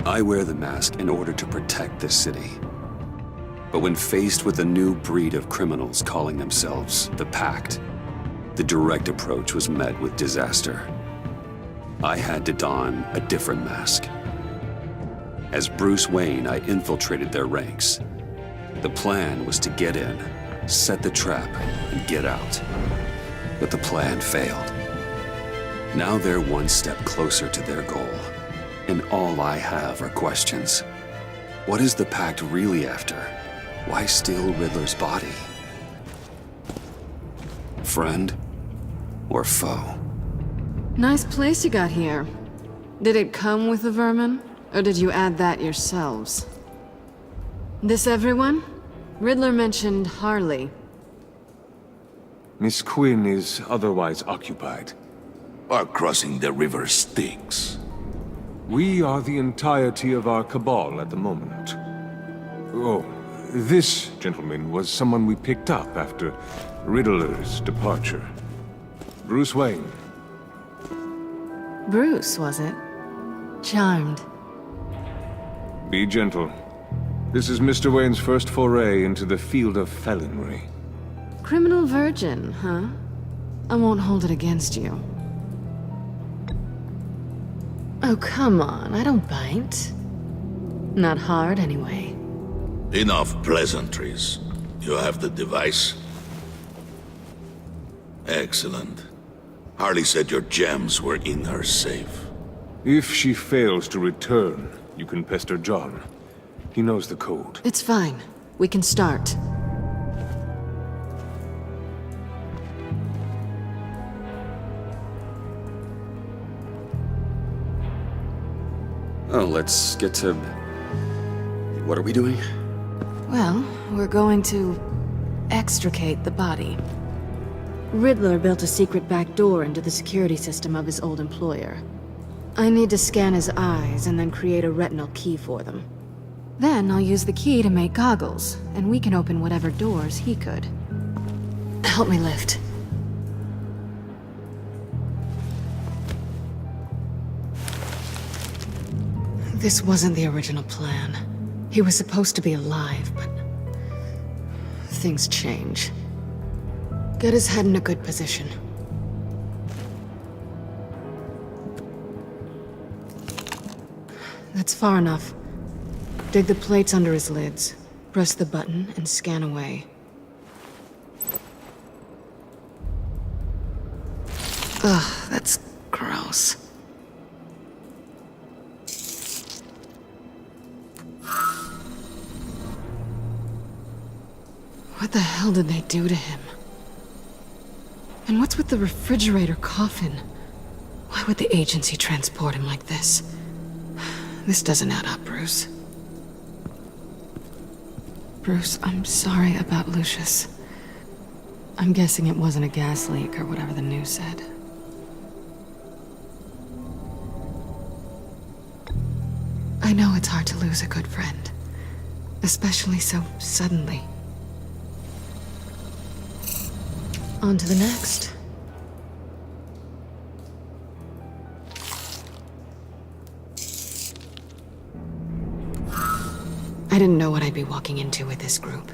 I wear the mask in order to protect this city. But when faced with a new breed of criminals calling themselves the Pact, the direct approach was met with disaster. I had to don a different mask. As Bruce Wayne, I infiltrated their ranks. The plan was to get in, set the trap, and get out. But the plan failed. Now they're one step closer to their goal, and all I have are questions. What is the Pact really after? Why steal Riddler's body? Friend or foe? Nice place you got here. Did it come with the vermin, or did you add that yourselves? This everyone? Riddler mentioned Harley. Miss Quinn is otherwise occupied. Are crossing the river Styx. We are the entirety of our cabal at the moment. Oh, this gentleman was someone we picked up after Riddler's departure. Bruce Wayne. Bruce, was it? Charmed. Be gentle. This is Mr. Wayne's first foray into the field of felonry. Criminal virgin, huh? I won't hold it against you. Oh, come on, I don't bite. Not hard, anyway. Enough pleasantries. You have the device? Excellent. Harley said your gems were in her safe. If she fails to return, you can pester John. He knows the code. It's fine. We can start. Oh, let's get to... What are we doing? Well, we're going to extricate the body. Riddler built a secret back door into the security system of his old employer. I need to scan his eyes and then create a retinal key for them. Then I'll use the key to make goggles, and we can open whatever doors he could. Help me lift. This wasn't the original plan. He was supposed to be alive, but... things change. Get his head in a good position. That's far enough. Dig the plates under his lids. Press the button and scan away. Ugh, that's gross. What the hell did they do to him? And what's with the refrigerator coffin? Why would the agency transport him like this? This doesn't add up, Bruce. Bruce, I'm sorry about Lucius. I'm guessing it wasn't a gas leak or whatever the news said. I know it's hard to lose a good friend, especially so suddenly. On to the next. I didn't know what I'd be walking into with this group,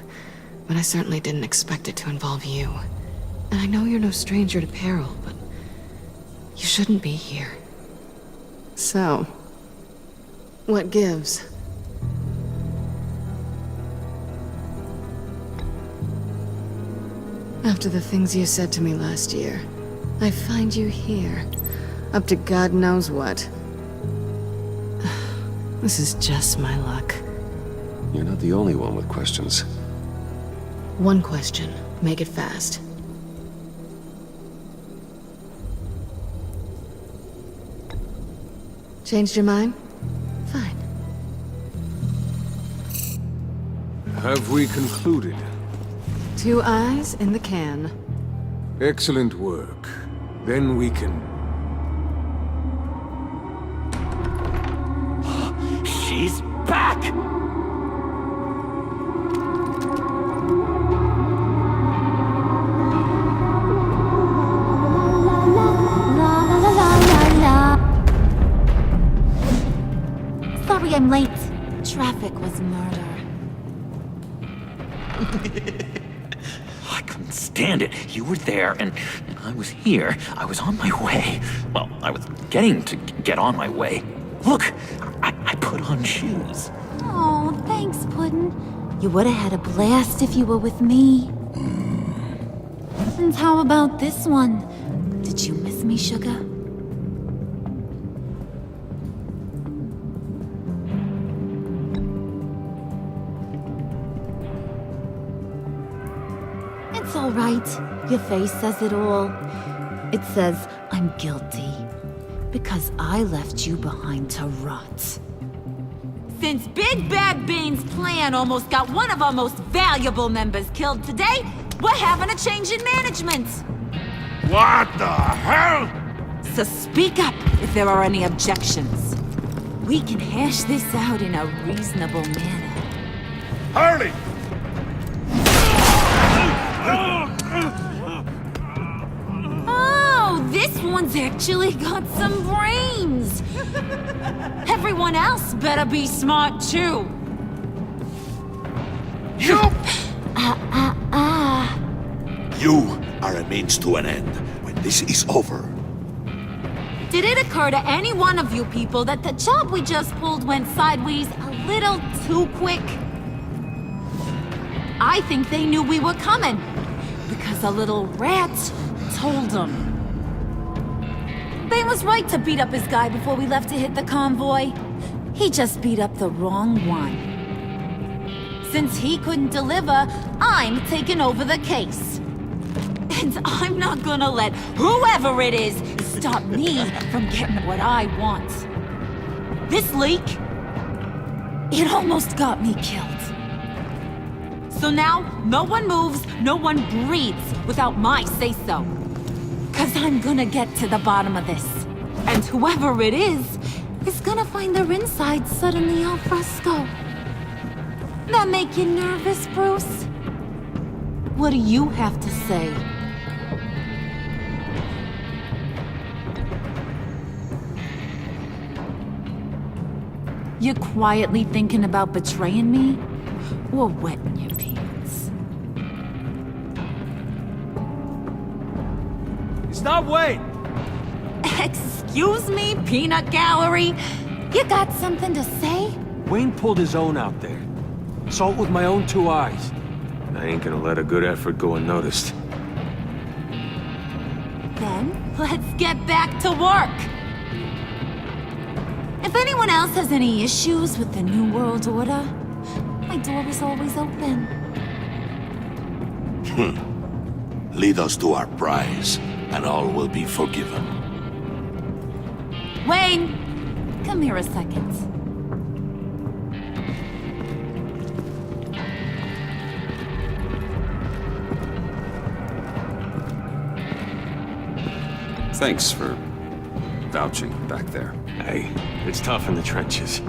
but I certainly didn't expect it to involve you. And I know you're no stranger to peril, but you shouldn't be here. So, what gives? After the things you said to me last year, I find you here, up to God knows what. This is just my luck. You're not the only one with questions. One question. Make it fast. Changed your mind? Fine. Have we concluded? 2 eyes in the can. Excellent work. Then we can... She's back! Sorry Sorry I'm late. Traffic was murder. I couldn't stand it. You were there, and I was here. I was on my way. Well, I was getting to get on my way. Look, I put on shoes. Oh, thanks, Puddin'. You would have had a blast if you were with me. And how about this one? Did you miss me, sugar? It's all right. Your face says it all. It says I'm guilty because I left you behind to rot. Since Big Bad Bean's plan almost got one of our most valuable members killed today, we're having a change in management. What the hell? So speak up if there are any objections. We can hash this out in a reasonable manner. Harley! Oh, this one's actually got some brains. Everyone else better be smart too. You! You are a means to an end. When this is over, Did it occur to any one of you people that the job we just pulled went sideways a little too quick? I think they knew we were coming, because a little rat told them. Bane was right to beat up his guy before we left to hit the convoy. He just beat up the wrong one. Since he couldn't deliver, I'm taking over the case. And I'm not gonna let whoever it is stop me from getting what I want. This leak, it almost got me killed. So now, no one moves, no one breathes without my say-so. 'Cause I'm gonna get to the bottom of this. And whoever it is gonna find their inside suddenly al fresco. That make you nervous, Bruce? What do you have to say? You quietly thinking about betraying me? Or wetting your pants? Stop, wait! Excuse me, peanut gallery? You got something to say? Wayne pulled his own out there. Saw it with my own 2 eyes. I ain't gonna let a good effort go unnoticed. Then, let's get back to work. If anyone else has any issues with the New World Order, my door is always open. lead us to our prize, and all will be forgiven. Wayne, come here a second. Thanks for vouching back there. Hey, it's tough in the trenches.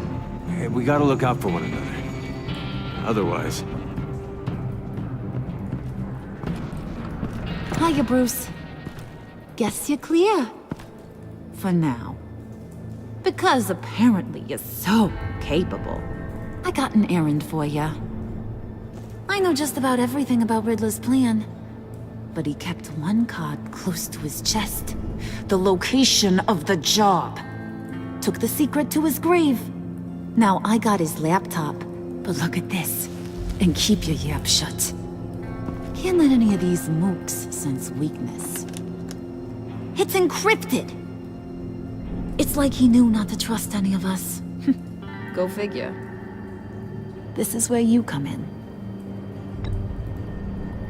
Hey, we gotta look out for one another. Otherwise... Hiya, Bruce. Guess you're clear. For now. Because apparently you're so capable. I got an errand for ya. I know just about everything about Riddler's plan. But he kept one card close to his chest. The location of the job. Took the secret to his grave. Now I got his laptop. But look at this. And keep your yap shut. Can't let any of these mooks sense weakness. It's encrypted! It's like he knew not to trust any of us. Go figure. This is where you come in.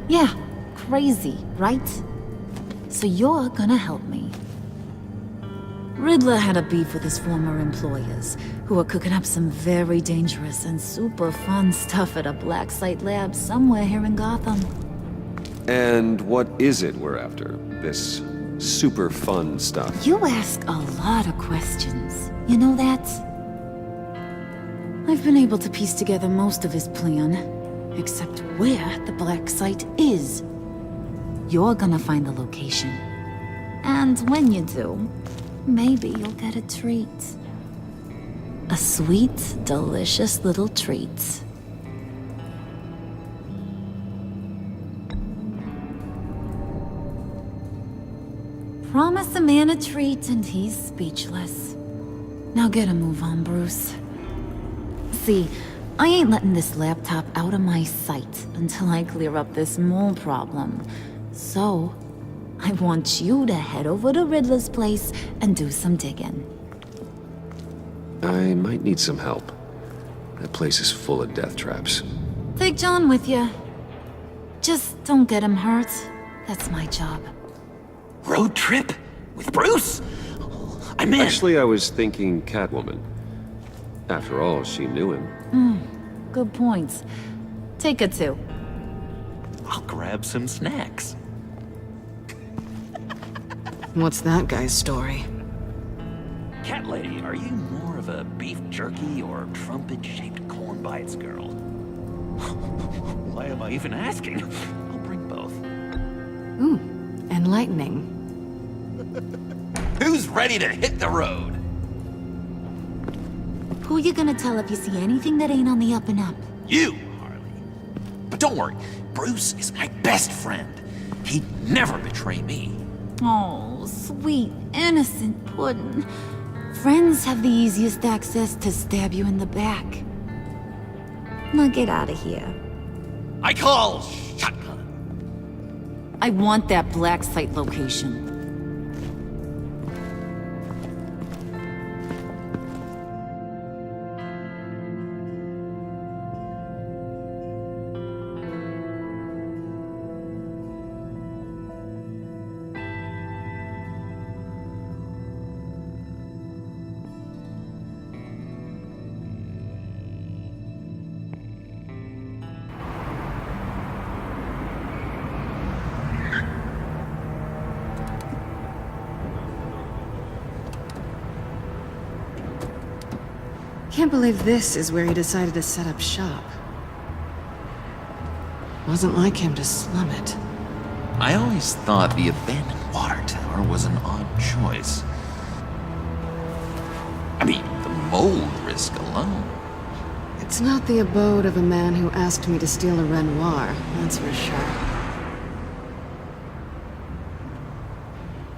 Yeah, crazy, right? So you're gonna help me. Riddler had a beef with his former employers, who were cooking up some very dangerous and super fun stuff at a black site lab somewhere here in Gotham. And what is it we're after? This super fun stuff? You ask a lot of questions. You know that? I've been able to piece together most of his plan, except where the black site is. You're gonna find the location. And when you do, maybe you'll get a treat. A sweet, delicious little treat. Promise a man a treat and he's speechless. Now get a move on, Bruce. See, I ain't letting this laptop out of my sight until I clear up this mole problem. So, I want you to head over to Riddler's place and do some digging. I might need some help. That place is full of death traps. Take John with you. Just don't get him hurt. That's my job. Road trip? With Bruce? I'm in. Actually, I was thinking Catwoman. After all, she knew him. Good points. Take it too. I'll grab some snacks. What's that guy's story? Cat lady, are you more of a beef jerky or trumpet-shaped corn bites girl? Why am I even asking? I'll bring both. Ooh, enlightening. Who's ready to hit the road? Who you gonna tell if you see anything that ain't on the up and up? You, Harley. But don't worry, Bruce is my best friend. He'd never betray me. Oh, sweet, innocent puddin'. Friends have the easiest access to stab you in the back. Now get out of here. I call shotgun. I want that black site location. Can't believe this is where he decided to set up shop. Wasn't like him to slum it. I always thought the abandoned water tower was an odd choice. I mean, the mold risk alone. It's not the abode of a man who asked me to steal a Renoir, that's for sure.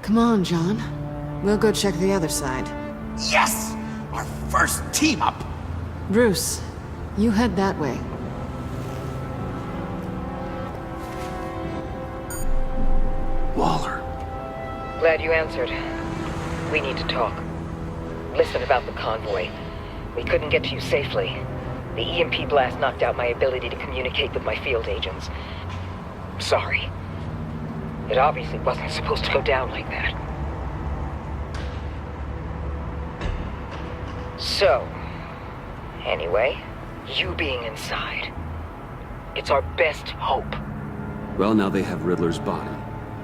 Come on, John. We'll go check the other side. Yes! Our first team up! Bruce, you head that way. Waller. Glad you answered. We need to talk. Listen about the convoy. We couldn't get to you safely. The EMP blast knocked out my ability to communicate with my field agents. Sorry. It obviously wasn't supposed to go down like that. So, anyway, you being inside, it's our best hope. Well, now they have Riddler's body.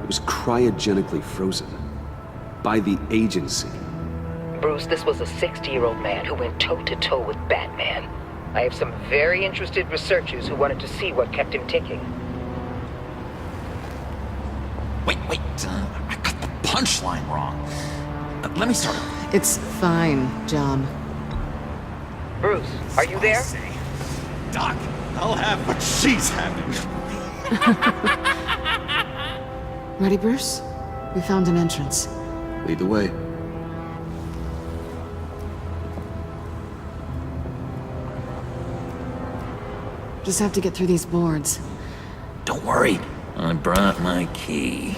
It was cryogenically frozen. By the agency. Bruce, this was a 60-year-old man who went toe-to-toe with Batman. I have some very interested researchers who wanted to see what kept him ticking. Wait, I got the punchline wrong. Let me start over. It's fine, John. Bruce, are you there? Doc, I'll have what she's having. Ready, Bruce? We found an entrance. Lead the way. Just have to get through these boards. Don't worry, I brought my key.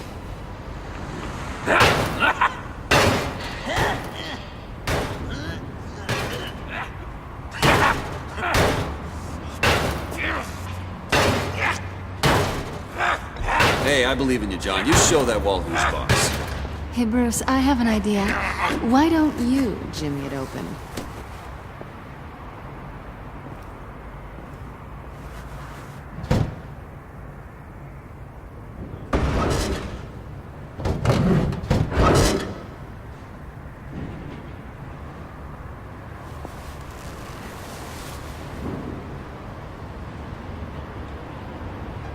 Hey, I believe in you, John. You show that wall who's boss. Hey, Bruce, I have an idea. Why don't you jimmy it open?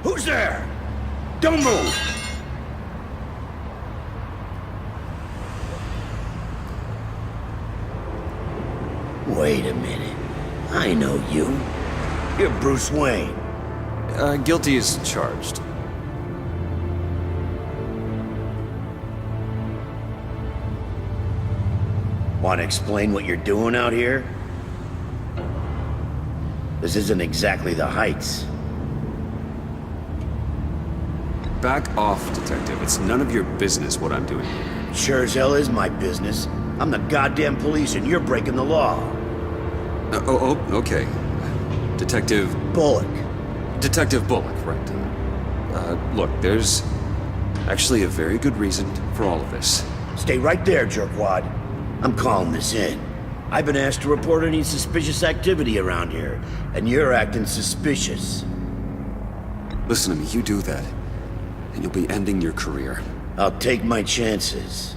Who's there? Don't move! Wait a minute. I know you. You're Bruce Wayne. Guilty as charged. Want to explain what you're doing out here? This isn't exactly the Heights. Back off, Detective. It's none of your business what I'm doing here. Sure as hell is my business. I'm the goddamn police and you're breaking the law. Okay. Detective... Bullock. Detective Bullock, right. Look, there's actually a very good reason for all of this. Stay right there, jerkwad. I'm calling this in. I've been asked to report any suspicious activity around here, and you're acting suspicious. Listen to me, you do that, and you'll be ending your career. I'll take my chances.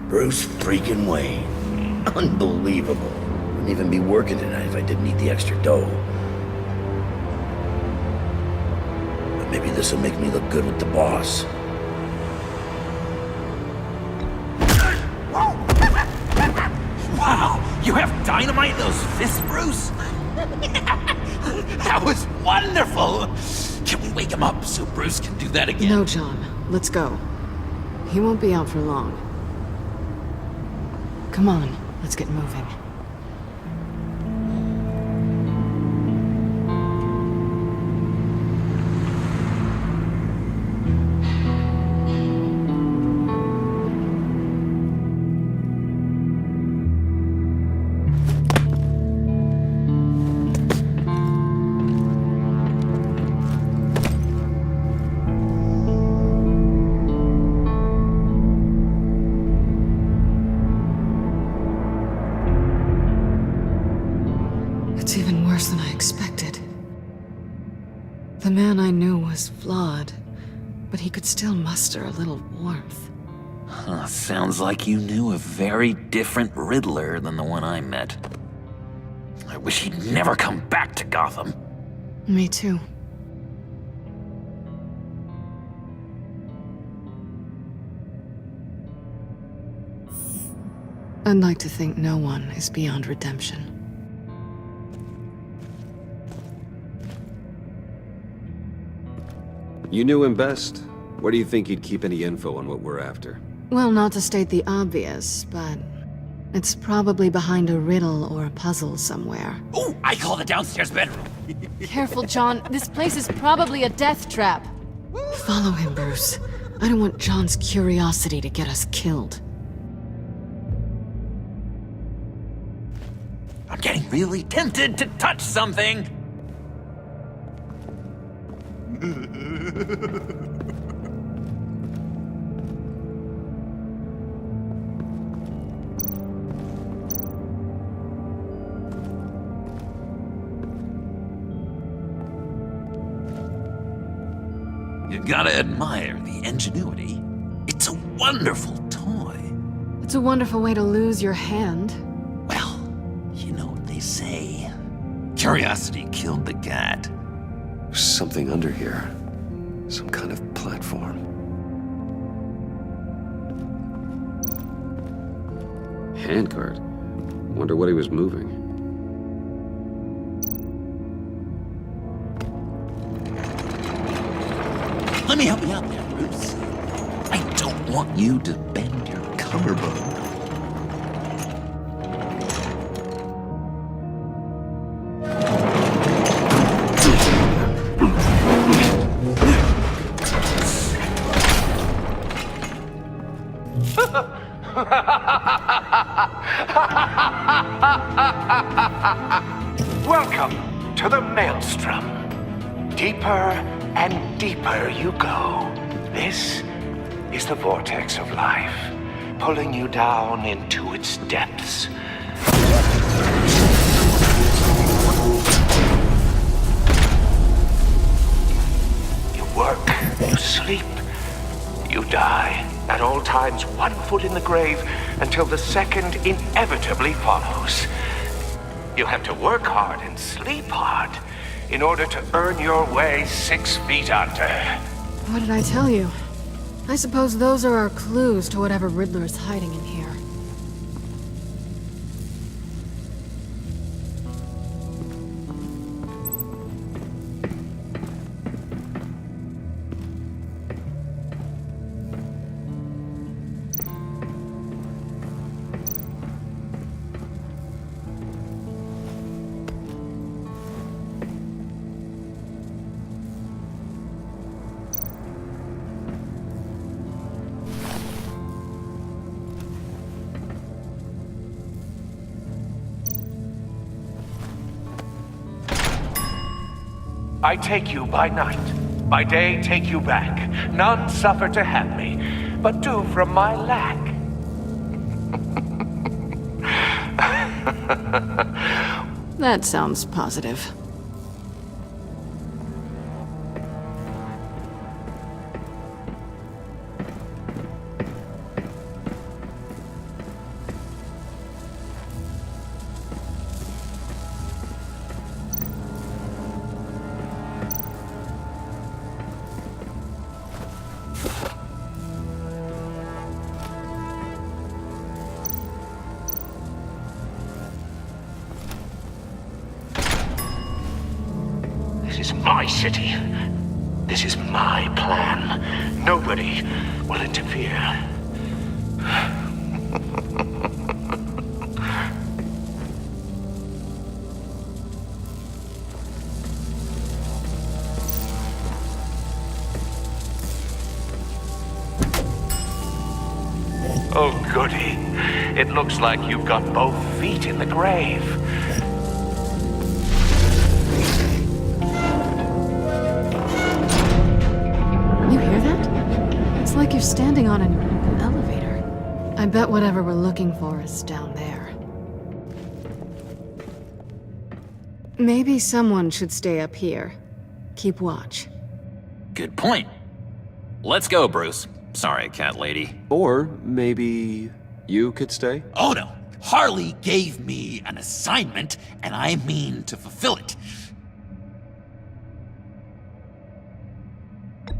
Bruce freaking Wayne. Unbelievable. Wouldn't even be working tonight if I didn't need the extra dough. But maybe this'll make me look good with the boss. Wow, you have dynamite in those fists, Bruce? That was wonderful! Can we wake him up so Bruce can do that again? No, John. Let's go. He won't be out for long. Come on, let's get moving. It's even worse than I expected. The man I knew was flawed, but he could still muster a little warmth. Huh, sounds like you knew a very different Riddler than the one I met. I wish he'd never come back to Gotham. Me too. I'd like to think no one is beyond redemption. You knew him best. Where do you think he'd keep any info on what we're after? Well, not to state the obvious, but it's probably behind a riddle or a puzzle somewhere. Oh, I call the downstairs bedroom. Careful, John. This place is probably a death trap. Follow him, Bruce. I don't want John's curiosity to get us killed. I'm getting really tempted to touch something. You gotta admire the ingenuity. It's a wonderful toy. It's a wonderful way to lose your hand. Well, you know what they say. Curiosity killed the cat. There's something under here. Some kind of platform. Handcart. Wonder what he was moving. Let me help you out there, Bruce. I don't want you to bend your collarbone. Welcome to the Maelstrom. Deeper and deeper you go. This is the vortex of life, pulling you down into its depths. You work, you sleep, you die. At all times, 1 foot in the grave until the second inevitably follows. You have to work hard and sleep hard in order to earn your way 6 feet under. What did I tell you? I suppose those are our clues to whatever Riddler is hiding in here. I take you by night. By day, take you back. None suffer to have me, but do from my lack. That sounds positive. This is my city. This is my plan. Nobody will interfere. Oh, goody. It looks like you've got both feet in the grave. You hear that? It's like you're standing on an elevator. I bet whatever we're looking for is down there. Maybe someone should stay up here. Keep watch. Good point. Let's go, Bruce. Sorry, cat lady. Or maybe you could stay? Oh no, Harley gave me an assignment, and I mean to fulfill it.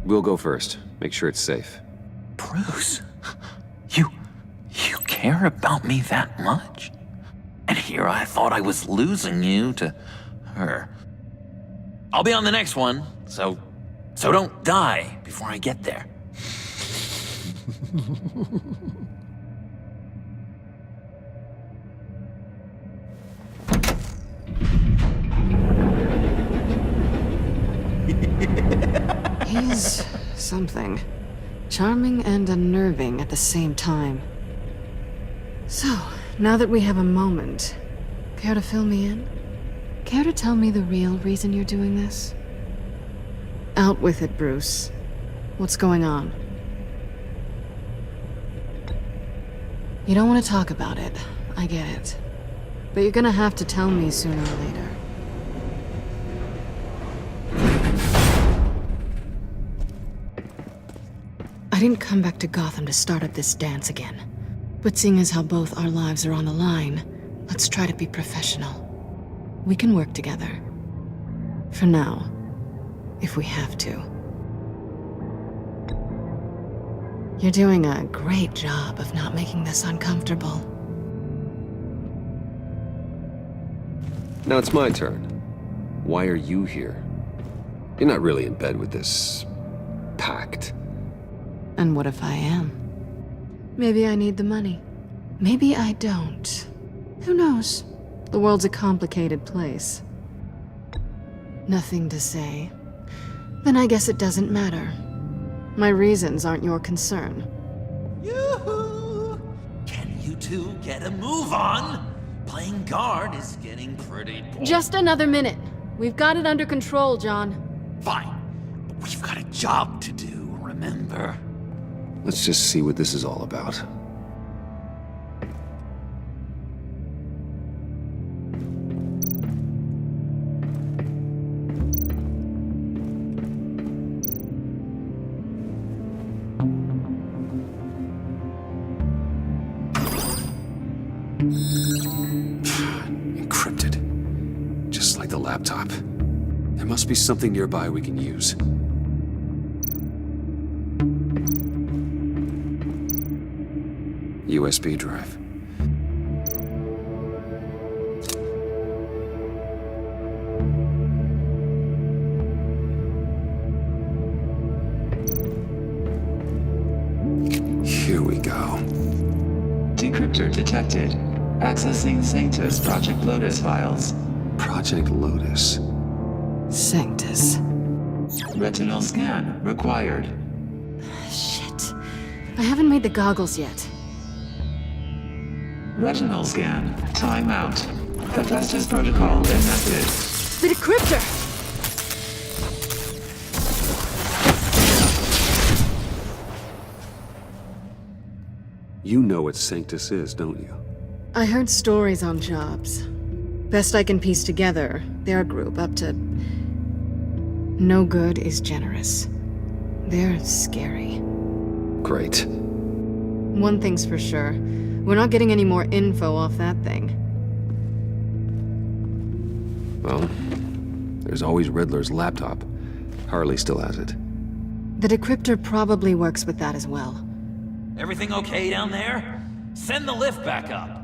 We'll go first. Make sure it's safe. Bruce, you care about me that much? And here I thought I was losing you to her. I'll be on the next one, so don't die before I get there. He's something. Charming and unnerving at the same time. So, now that we have a moment, care to fill me in? Care to tell me the real reason you're doing this? Out with it, Bruce. What's going on? You don't want to talk about it. I get it. But you're gonna have to tell me sooner or later. I didn't come back to Gotham to start up this dance again. But seeing as how both our lives are on the line, let's try to be professional. We can work together. For now. If we have to. You're doing a great job of not making this uncomfortable. Now it's my turn. Why are you here? You're not really in bed with this pact. And what if I am? Maybe I need the money. Maybe I don't. Who knows? The world's a complicated place. Nothing to say. Then I guess it doesn't matter. My reasons aren't your concern. Yoo-hoo! Can you two get a move on? Playing guard is getting pretty boring. Just another minute. We've got it under control, John. Fine, but we've got a job to do, remember? Let's just see what this is all about. Encrypted. Just like the laptop. There must be something nearby we can use. USB drive. Here we go. Decryptor detected. Accessing Sanctus Project Lotus files. Project Lotus. Sanctus. Retinal scan required. Shit. I haven't made the goggles yet. Retinal scan. Timeout. Hephaestus protocol enacted. The decryptor! You know what Sanctus is, don't you? I heard stories on jobs. Best I can piece together, their group up to... No good is generous. They're scary. Great. One thing's for sure. We're not getting any more info off that thing. Well, there's always Riddler's laptop. Harley still has it. The decryptor probably works with that as well. Everything okay down there? Send the lift back up.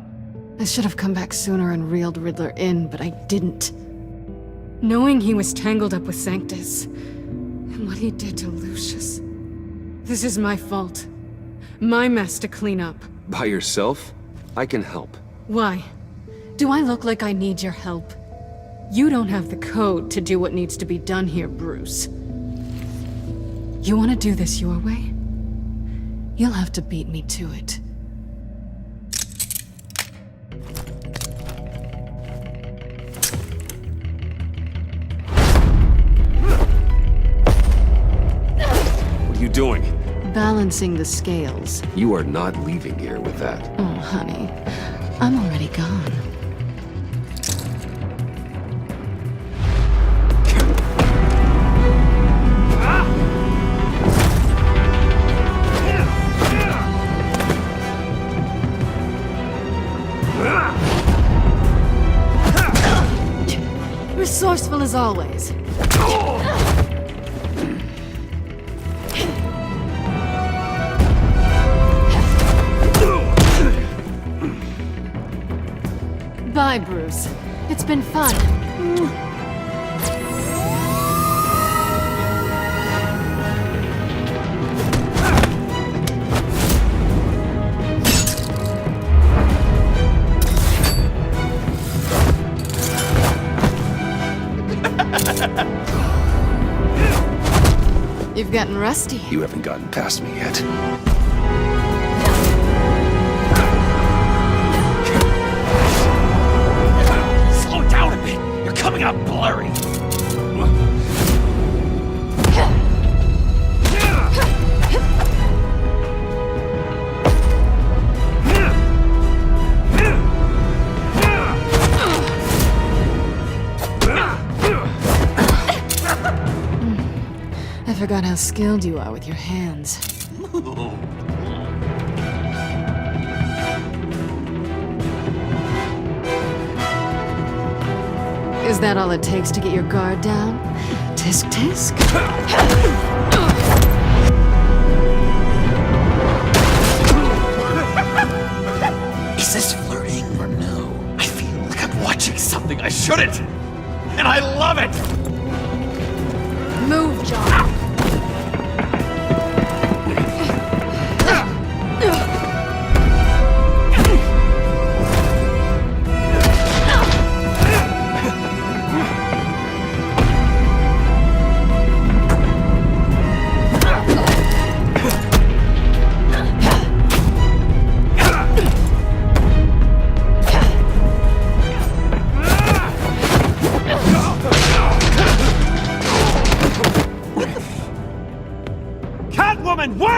I should have come back sooner and reeled Riddler in, but I didn't. Knowing he was tangled up with Sanctus, and what he did to Lucius. This is my fault. My mess to clean up. By yourself? I can help. Why? Do I look like I need your help? You don't have the code to do what needs to be done here, Bruce. You want to do this your way? You'll have to beat me to it. What are you doing? Balancing the scales. You are not leaving here with that. Oh, honey. I'm already gone. Resourceful as always. Bye, Bruce. It's been fun. You've gotten rusty. You haven't gotten past me yet. Slow down a bit. You're coming out blurry. I forgot how skilled you are with your hands. Is that all it takes to get your guard down? Tisk tisk? Is this flirting or no? I feel like I'm watching something I shouldn't. And I love it! Move, John.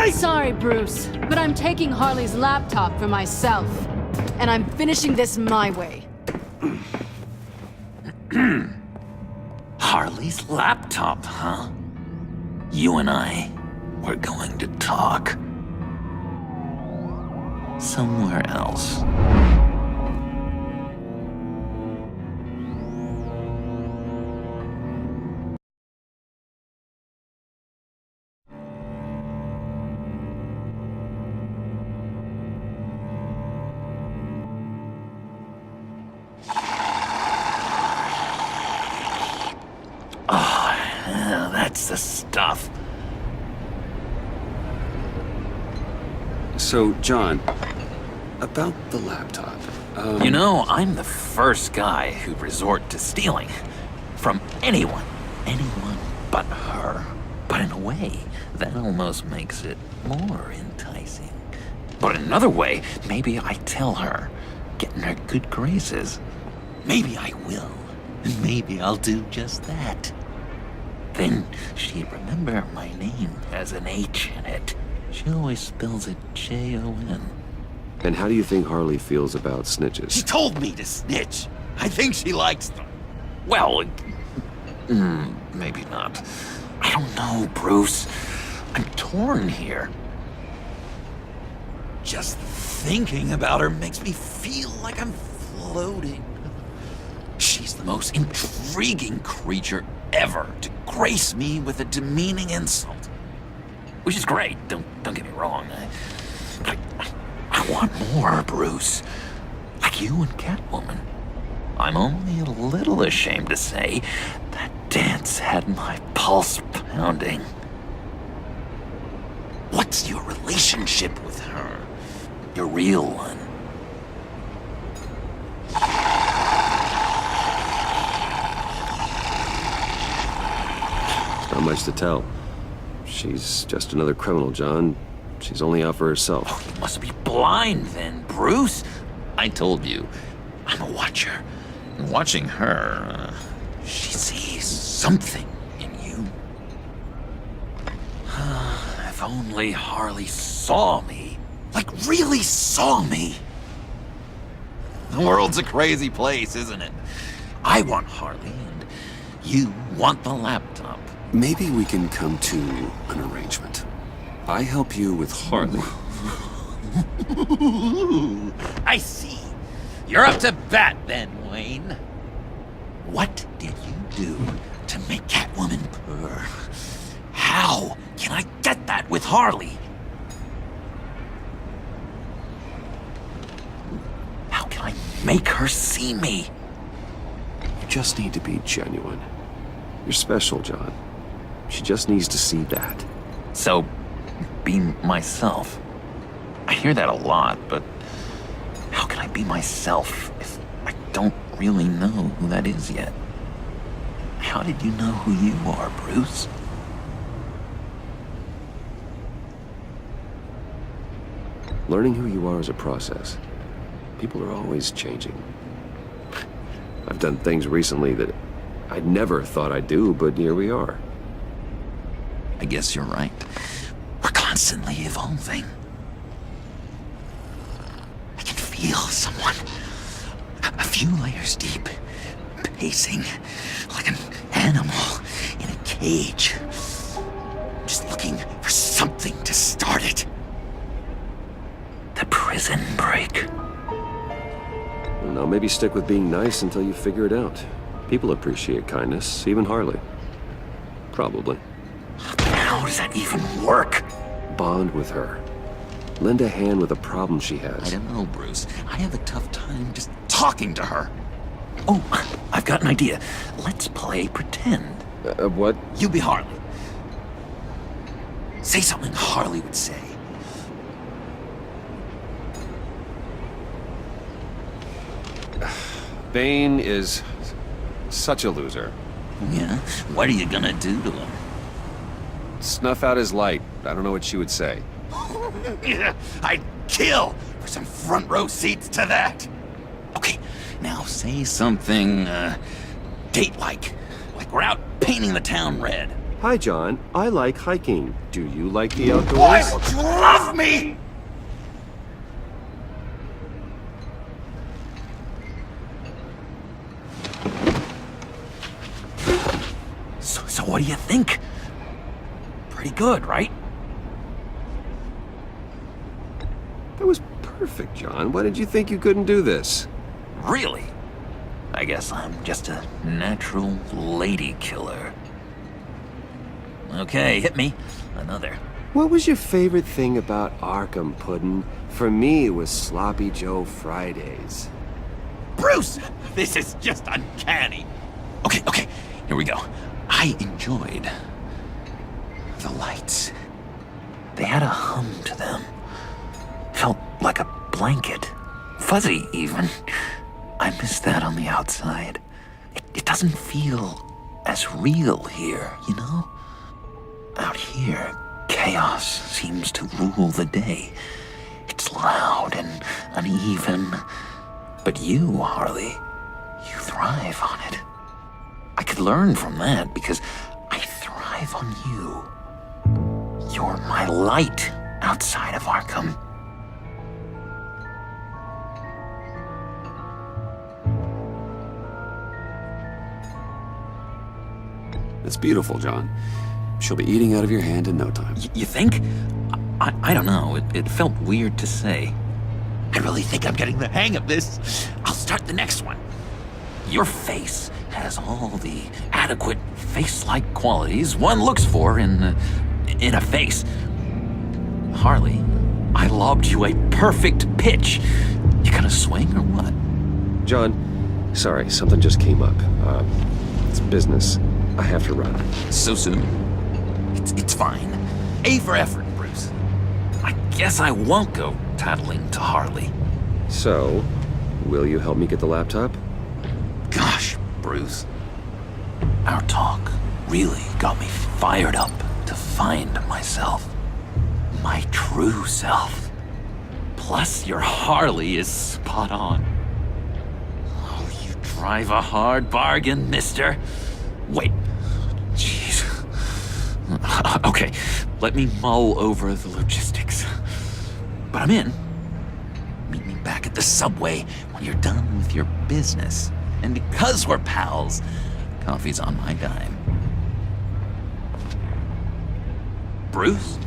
Sorry, Bruce, but I'm taking Harley's laptop for myself. And I'm finishing this my way. Harley's laptop, huh? You and I, we're going to talk. Somewhere else. That's the stuff. So, John, about the laptop. You know, I'm the first guy who'd resort to stealing. From anyone. Anyone but her. But in a way, that almost makes it more enticing. But in another way, maybe I tell her, get in her good graces. Maybe I will. And maybe I'll do just that. Then she'd remember my name has an H in it. She always spells it Jon. And how do you think Harley feels about snitches? She told me to snitch. I think she likes them. Well, maybe not. I don't know, Bruce. I'm torn here. Just thinking about her makes me feel like I'm floating. She's the most intriguing creature ever to grace me with a demeaning insult. Which is great, don't get me wrong. I want more, Bruce. Like you and Catwoman. I'm only a little ashamed to say that dance had my pulse pounding. What's your relationship with her? Your real one? Not much to tell. She's just another criminal, John. She's only out for herself. Oh, you must be blind then, Bruce. I told you, I'm a watcher. And watching her, she sees something in you. If only Harley saw me. Like, really saw me. The world's a crazy place, isn't it? I want Harley, and you want the laptop. Maybe we can come to an arrangement. I help you with Harley. I see. You're up to bat then, Wayne. What did you do to make Catwoman purr? How can I get that with Harley? How can I make her see me? You just need to be genuine. You're special, John. She just needs to see that. So, be myself. I hear that a lot, but how can I be myself if I don't really know who that is yet? How did you know who you are, Bruce? Learning who you are is a process. People are always changing. I've done things recently that I'd never thought I'd do, but here we are. I guess you're right. We're constantly evolving. I can feel someone a few layers deep, pacing like an animal in a cage, just looking for something to start it. The prison break. Now maybe stick with being nice until you figure it out. People appreciate kindness, even Harley. Probably. How does that even work? Bond with her. Lend a hand with a problem she has. I don't know, Bruce. I have a tough time just talking to her. Oh, I've got an idea. Let's play pretend. What? You be Harley. Say something Harley would say. Bane is such a loser. Yeah? What are you gonna do to him? Snuff out his light. I don't know what she would say. Yeah, I'd kill for some front row seats to that. Okay, now say something, date-like. Like we're out painting the town red. Hi, John. I like hiking. Do you like the outdoors? Why would you love me? So what do you think? Pretty good, right? That was perfect, John. Why did you think you couldn't do this? Really? I guess I'm just a natural lady killer. Okay, hit me. Another. What was your favorite thing about Arkham, Puddin'? For me, it was Sloppy Joe Fridays. Bruce! This is just uncanny. Okay, here we go. I enjoyed the lights. They had a hum to them. Felt like a blanket. Fuzzy, even. I miss that on the outside. It doesn't feel as real here, you know? Out here, chaos seems to rule the day. It's loud and uneven. But you, Harley, you thrive on it. I could learn from that because I thrive on you. You're my light outside of Arkham. It's beautiful, John. She'll be eating out of your hand in no time. You think? I don't know. It felt weird to say. I really think I'm getting the hang of this. I'll start the next one. Your face has all the adequate face-like qualities one looks for in a face. Harley, I lobbed you a perfect pitch. You gonna swing or what? John, sorry, something just came up. It's business. I have to run. So soon? It's fine. A for effort, Bruce. I guess I won't go tattling to Harley. So, will you help me get the laptop? Gosh, Bruce. Our talk really got me fired up to find myself. My true self. Plus, your Harley is spot on. Oh, you drive a hard bargain, mister. Wait. Jeez. Okay, let me mull over the logistics. But I'm in. Meet me back at the subway when you're done with your business. And because we're pals, coffee's on my dime. Bruce?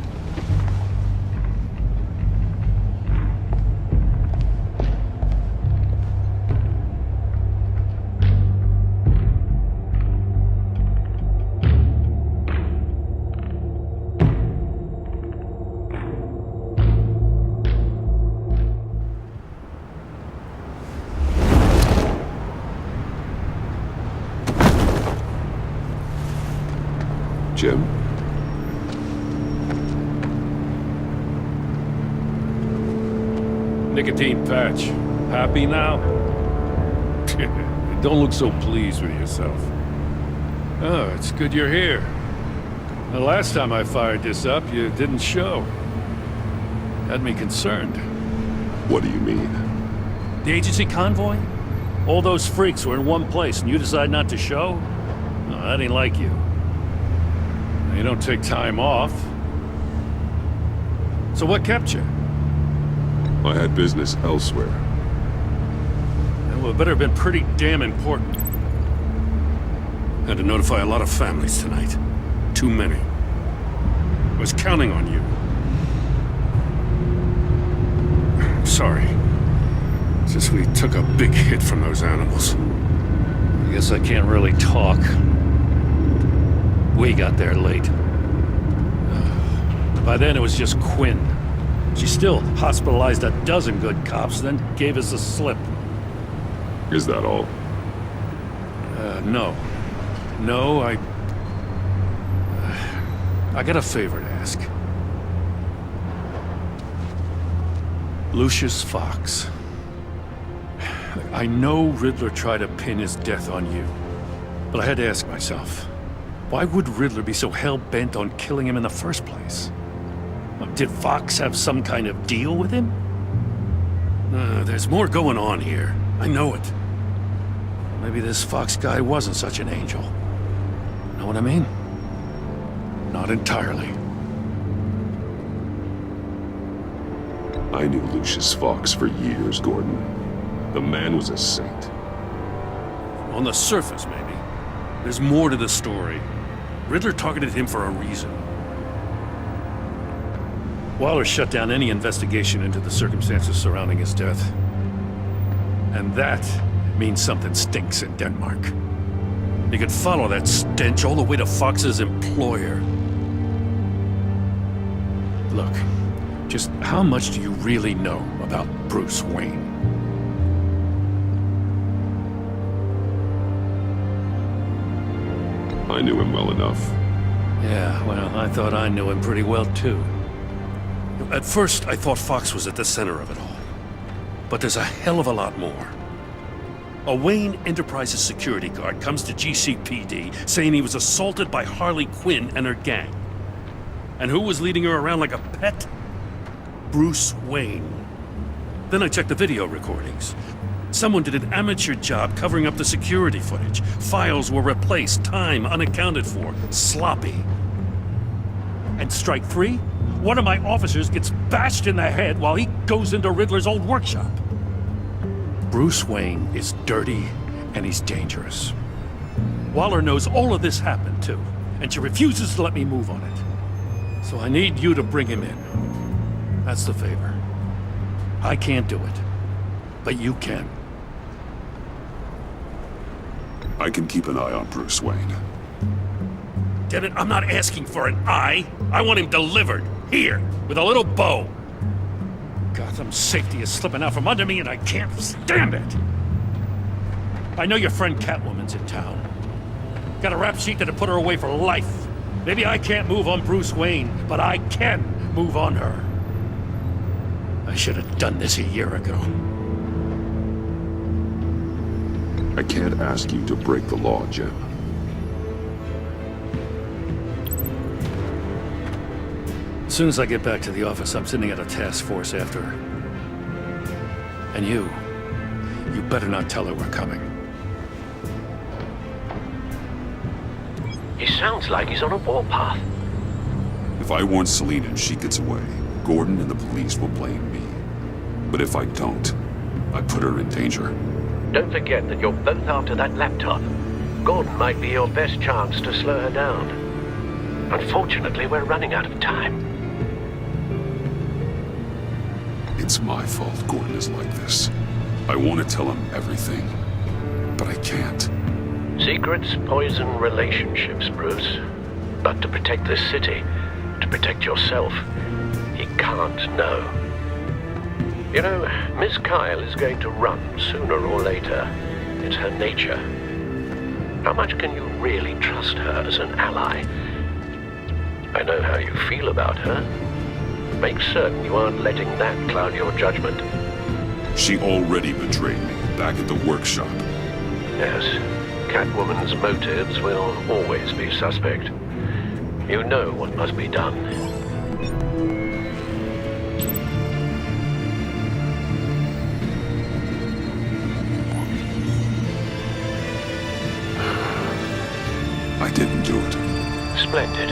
Jim? Nicotine patch. Happy now? Don't look so pleased with yourself. Oh, it's good you're here. The last time I fired this up, you didn't show. Had me concerned. What do you mean? The agency convoy? All those freaks were in one place and you decide not to show? No, that ain't like you. You don't take time off. So what kept you? I had business elsewhere. Well, it better have been pretty damn important. Had to notify a lot of families tonight. Too many. Was counting on you. I'm sorry. It's just we took a big hit from those animals. I guess I can't really talk. We got there late. By then it was just Quinn. She still hospitalized a dozen good cops, then gave us the slip. Is that all? No. No, I got a favor to ask. Lucius Fox. I know Riddler tried to pin his death on you, but I had to ask myself, why would Riddler be so hell-bent on killing him in the first place? Did Fox have some kind of deal with him? There's more going on here. I know it. Maybe this Fox guy wasn't such an angel. Know what I mean? Not entirely. I knew Lucius Fox for years, Gordon. The man was a saint. On the surface, maybe. There's more to the story. Riddler targeted him for a reason. Waller shut down any investigation into the circumstances surrounding his death. And that means something stinks in Denmark. You could follow that stench all the way to Fox's employer. Look, just how much do you really know about Bruce Wayne? I knew him well enough. Yeah, well, I thought I knew him pretty well, too. At first, I thought Fox was at the center of it all. But there's a hell of a lot more. A Wayne Enterprises security guard comes to GCPD saying he was assaulted by Harley Quinn and her gang. And who was leading her around like a pet? Bruce Wayne. Then I checked the video recordings. Someone did an amateur job covering up the security footage. Files were replaced, time unaccounted for, sloppy. And strike three? One of my officers gets bashed in the head while he goes into Riddler's old workshop. Bruce Wayne is dirty and he's dangerous. Waller knows all of this happened, too, and she refuses to let me move on it. So I need you to bring him in. That's the favor. I can't do it, but you can. I can keep an eye on Bruce Wayne. Damn it, I'm not asking for an eye. I want him delivered, here, with a little bow. Gotham's safety is slipping out from under me and I can't stand it. I know your friend Catwoman's in town. Got a rap sheet that'd put her away for life. Maybe I can't move on Bruce Wayne, but I can move on her. I should have done this a year ago. I can't ask you to break the law, Jim. As soon as I get back to the office, I'm sending out a task force after her. And you better not tell her we're coming. He sounds like he's on a warpath. If I warn Selina and she gets away, Gordon and the police will blame me. But if I don't, I put her in danger. Don't forget that you're both after that laptop. Gordon might be your best chance to slow her down. Unfortunately, we're running out of time. It's my fault Gordon is like this. I want to tell him everything, but I can't. Secrets poison relationships, Bruce. But to protect this city, to protect yourself, he can't know. You know, Miss Kyle is going to run sooner or later. It's her nature. How much can you really trust her as an ally? I know how you feel about her. Make certain you aren't letting that cloud your judgment. She already betrayed me back at the workshop. Yes, Catwoman's motives will always be suspect. You know what must be done. I didn't do it. Splendid.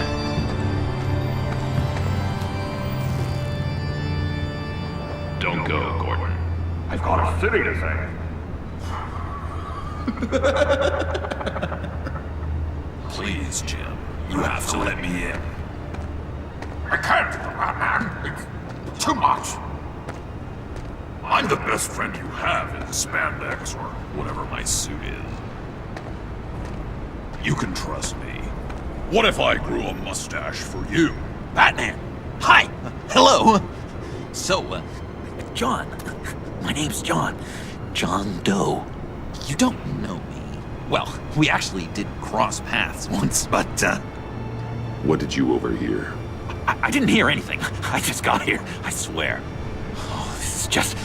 Don't go, Gordon. I've got a city to save. Please, Jim. You have to let me in. I can't, Batman. It's too much. I'm the best friend you have in the spandex or whatever my suit is. You can trust me. What if I grew a mustache for you? Batman! Hi! Hello! So, John. My name's John. John Doe. You don't know me. Well, we actually did cross paths once, but, What did you overhear? I didn't hear anything. I just got here, I swear. Oh, this is just...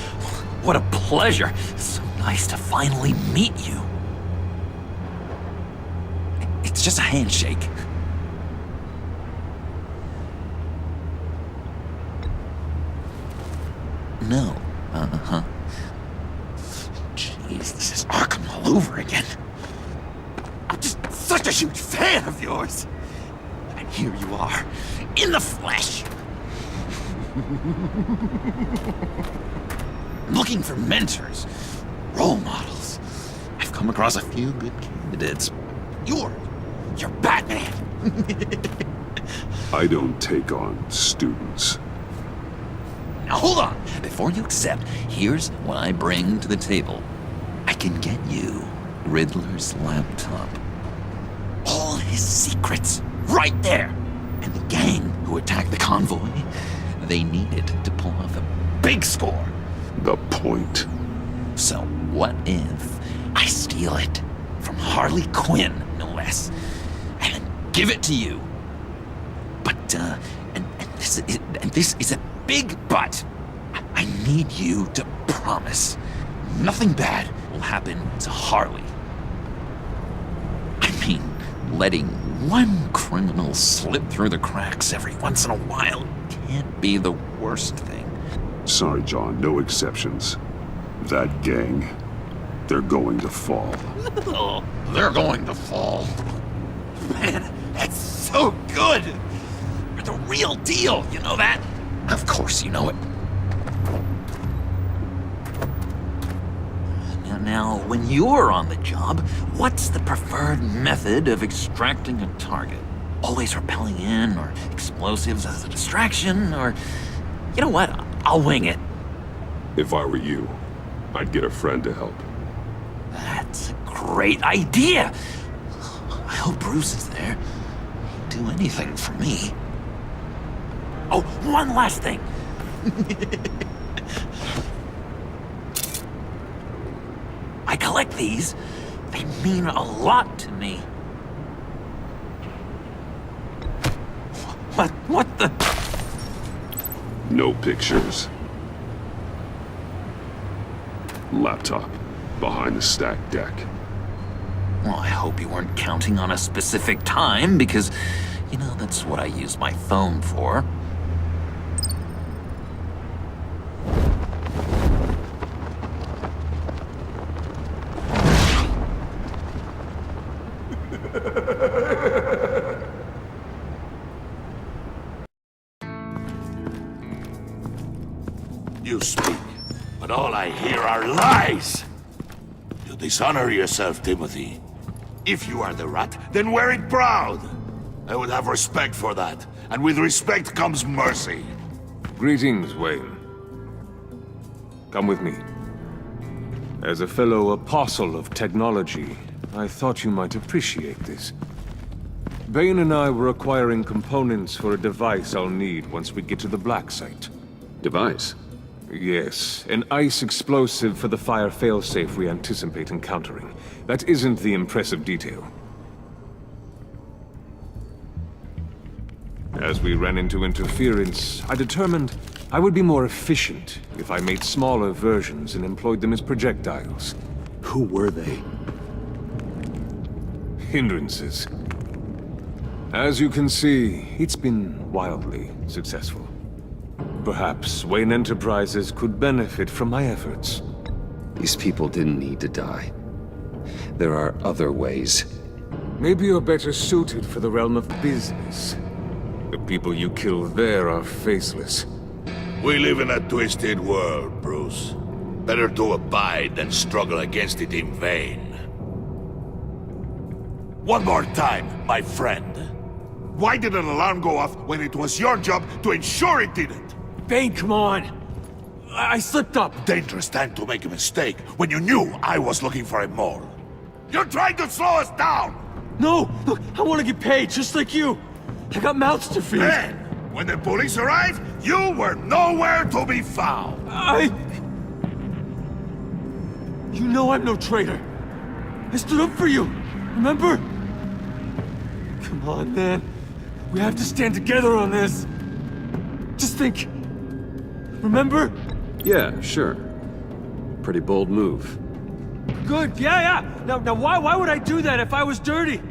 What a pleasure. So nice to finally meet you. It's just a handshake. No. Uh-huh. Jeez, this is Arkham all over again. I'm just such a huge fan of yours. And here you are, in the flesh. I'm looking for mentors, role models. I've come across a few good candidates. You're Batman. I don't take on students. Now hold on. Before you accept, here's what I bring to the table. I can get you Riddler's laptop. All his secrets, right there. And the gang who attacked the convoy, they needed to pull off a big score. The point. So what if I steal it from Harley Quinn, no less, and then give it to you? But, and this is a big but. I need you to promise nothing bad will happen to Harley. I mean, letting one criminal slip through the cracks every once in a while can't be the worst thing. Sorry, John, no exceptions. That gang, they're going to fall. Oh, they're going to fall. Man, that's so good. You're the real deal, you know that? Of course you know it. Now, when you're on the job, what's the preferred method of extracting a target? Always rappelling in, or explosives as a distraction, or... You know what? I'll wing it. If I were you, I'd get a friend to help. That's a great idea! I hope Bruce is there. He'd do anything for me. Oh, one last thing! I collect these. They mean a lot to me. What the... No pictures. Laptop. Behind the stacked deck. Well, I hope you weren't counting on a specific time, because, you know, that's what I use my phone for. You speak, but all I hear are lies! You dishonor yourself, Timothy. If you are the rat, then wear it proud! I would have respect for that, and with respect comes mercy. Greetings, Wayne. Come with me. As a fellow apostle of technology, I thought you might appreciate this. Bane and I were acquiring components for a device I'll need once we get to the Black Site. Device? Yes, an ice explosive for the fire failsafe we anticipate encountering. That isn't the impressive detail. As we ran into interference, I determined I would be more efficient if I made smaller versions and employed them as projectiles. Who were they? Hindrances. As you can see, it's been wildly successful. Perhaps Wayne Enterprises could benefit from my efforts. These people didn't need to die. There are other ways. Maybe you're better suited for the realm of business. The people you kill there are faceless. We live in a twisted world, Bruce. Better to abide than struggle against it in vain. One more time, my friend. Why did an alarm go off when it was your job to ensure it didn't? Bane, come on! I slipped up! Dangerous time to make a mistake when you knew I was looking for a mole. You're trying to slow us down! No! Look, I want to get paid, just like you! I got mouths to feed! Then, when the police arrived, you were nowhere to be found! You know I'm no traitor! I stood up for you, remember? Come on, man. We have to stand together on this. Just think. Remember? Yeah, sure. Pretty bold move. Good, yeah. Now why would I do that if I was dirty?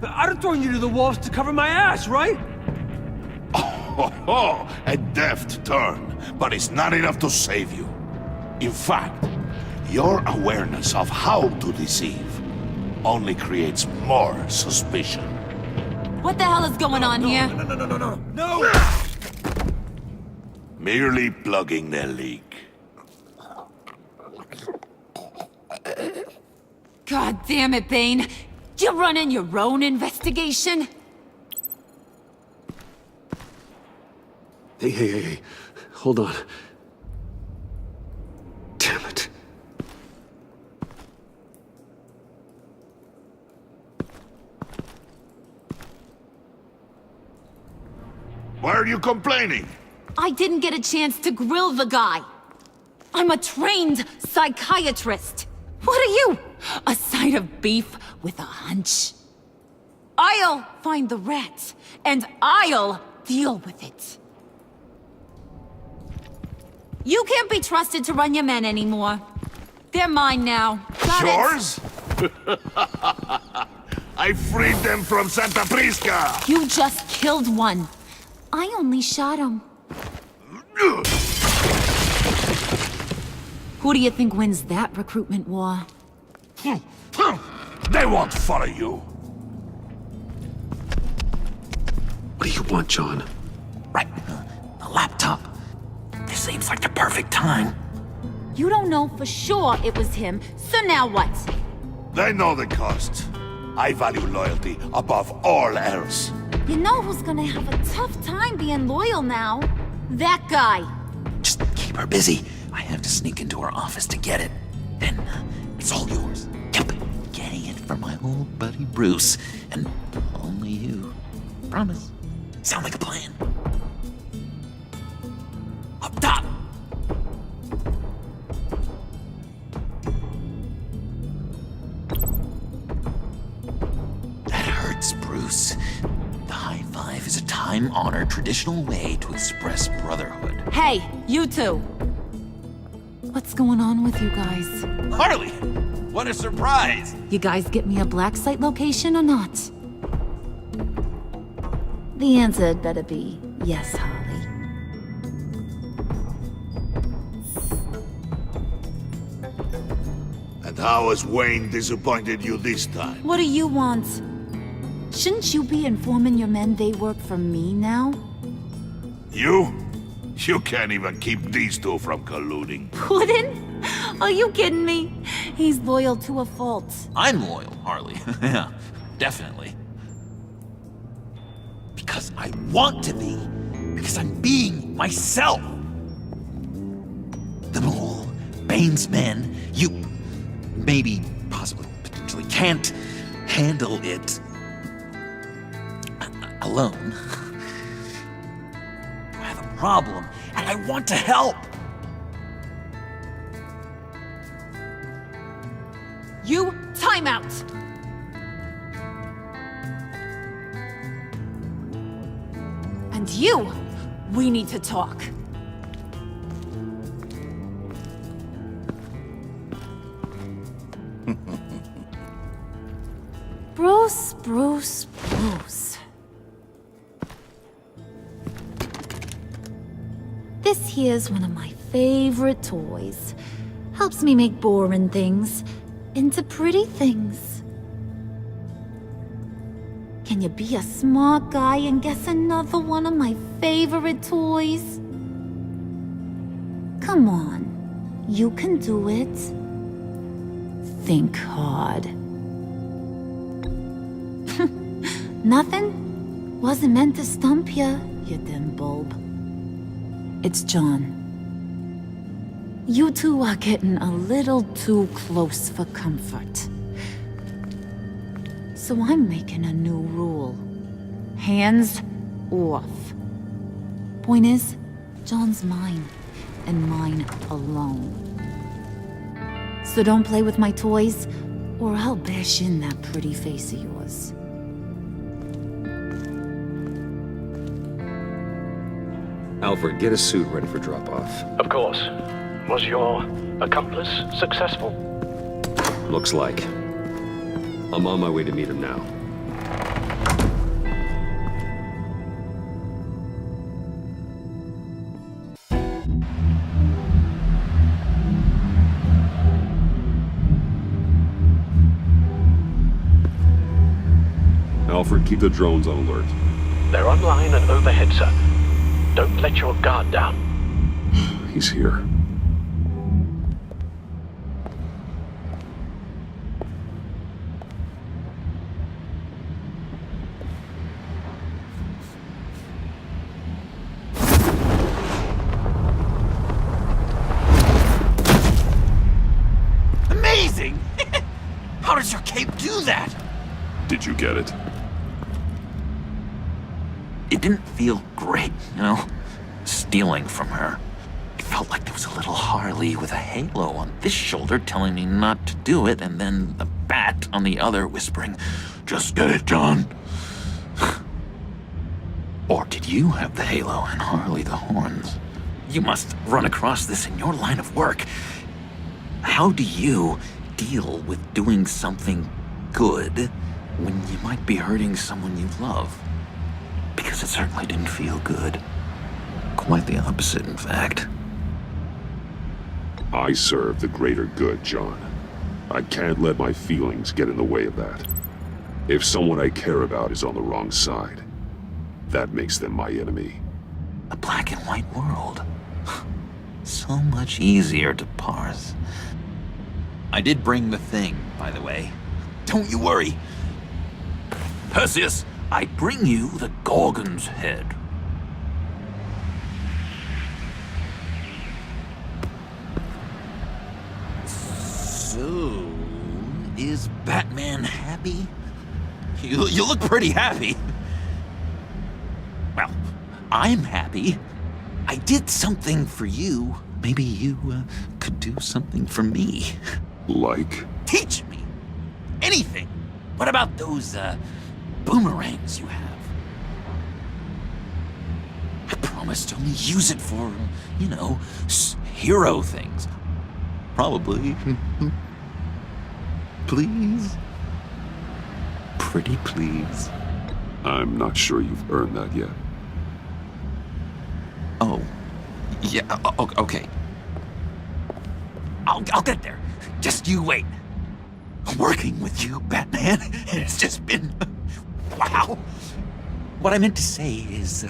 I'd have thrown you to the wolves to cover my ass, right? Oh, a deft turn, but it's not enough to save you. In fact, your awareness of how to deceive only creates more suspicion. What the hell is going on here? No! Merely plugging the leak. God damn it, Bane. You're running your own investigation? Hey. Hold on. Damn it. Why are you complaining? I didn't get a chance to grill the guy. I'm a trained psychiatrist. What are you? A side of beef with a hunch? I'll find the rat, and I'll deal with it. You can't be trusted to run your men anymore. They're mine now. Got Yours? I freed them from Santa Prisca! You just killed one. I only shot him. Who do you think wins that recruitment war? They won't follow you. What do you want, John? Right, the laptop. This seems like the perfect time. You don't know for sure it was him, so now what? They know the cost. I value loyalty above all else. You know who's gonna have a tough time being loyal now? That guy. Just keep her busy. I have to sneak into her office to get it. Then it's all yours. Yep, getting it from my old buddy Bruce, and only you. Promise. Sound like a plan? Up top! That hurts, Bruce. The high five is a time-honored traditional way to express brotherhood. Hey, you two. What's going on with you guys? Harley! What a surprise! You guys get me a black site location or not? The answer had better be yes, Harley. And how has Wayne disappointed you this time? What do you want? Shouldn't you be informing your men they work for me now? You? You can't even keep these two from colluding. Puddin'? Are you kidding me? He's loyal to a fault. I'm loyal, Harley. Yeah, definitely. Because I want to be. Because I'm being myself. The mole, Bane's men, you maybe, possibly, potentially can't handle it alone. I have a problem, and I want to help. You, time out! And you, we need to talk. Bruce. This here's one of my favorite toys. Helps me make boring things into pretty things. Can you be a smart guy and guess another one of my favorite toys? Come on, you can do it. Think hard. Nothing? Wasn't meant to stump you, you dim bulb. It's John. You two are getting a little too close for comfort. So I'm making a new rule. Hands off. Point is, John's mine, and mine alone. So don't play with my toys, or I'll bash in that pretty face of yours. Alfred, get a suit ready for drop-off. Of course. Was your accomplice successful? Looks like. I'm on my way to meet him now. Alfred, keep the drones on alert. They're online and overhead, sir. Don't let your guard down. He's here. Amazing! How does your cape do that? Did you get it? It didn't feel great, you know? Stealing from her. It felt like there was a little Harley with a halo on this shoulder telling me not to do it, and then the bat on the other whispering, "Just get it, John." Or did you have the halo and Harley the horns? You must run across this in your line of work. How do you deal with doing something good when you might be hurting someone you love? Because it certainly didn't feel good. Quite the opposite, in fact. I serve the greater good, John. I can't let my feelings get in the way of that. If someone I care about is on the wrong side, that makes them my enemy. A black and white world. So much easier to parse. I did bring the thing, by the way. Don't you worry. Perseus, I bring you the Gorgon's head. So, is Batman happy? You look pretty happy. Well, I'm happy. I did something for you. Maybe you could do something for me. Like? Teach me. Anything. What about those boomerangs you have? I promise to only use it for, you know, hero things. Probably. Please? Pretty please. I'm not sure you've earned that yet. Oh. Yeah, okay. I'll get there. Just you wait. Working with you, Batman, it's just been... wow. What I meant to say is,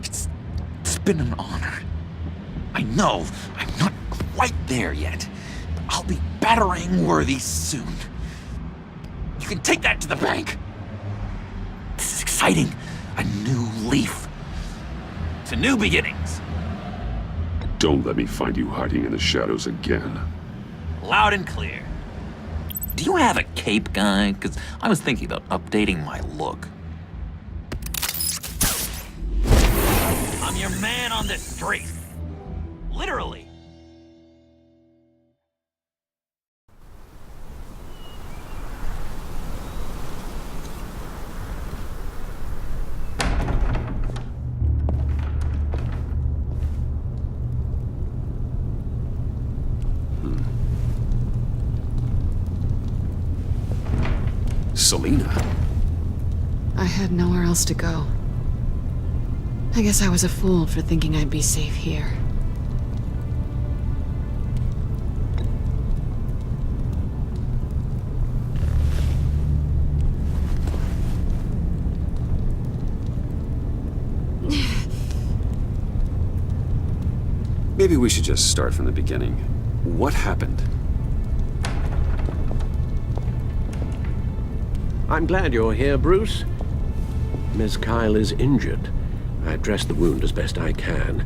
it's been an honor. I know I'm not quite there yet. I'll be battering worthy soon. You can take that to the bank. This is exciting. A new leaf. To new beginnings. Don't let me find you hiding in the shadows again. Loud and clear. Do you have a cape, guy? Because I was thinking about updating my look. I'm your man on the street. Literally. Selina? I had nowhere else to go. I guess I was a fool for thinking I'd be safe here. Maybe we should just start from the beginning. What happened? I'm glad you're here, Bruce. Miss Kyle is injured. I've dressed the wound as best I can.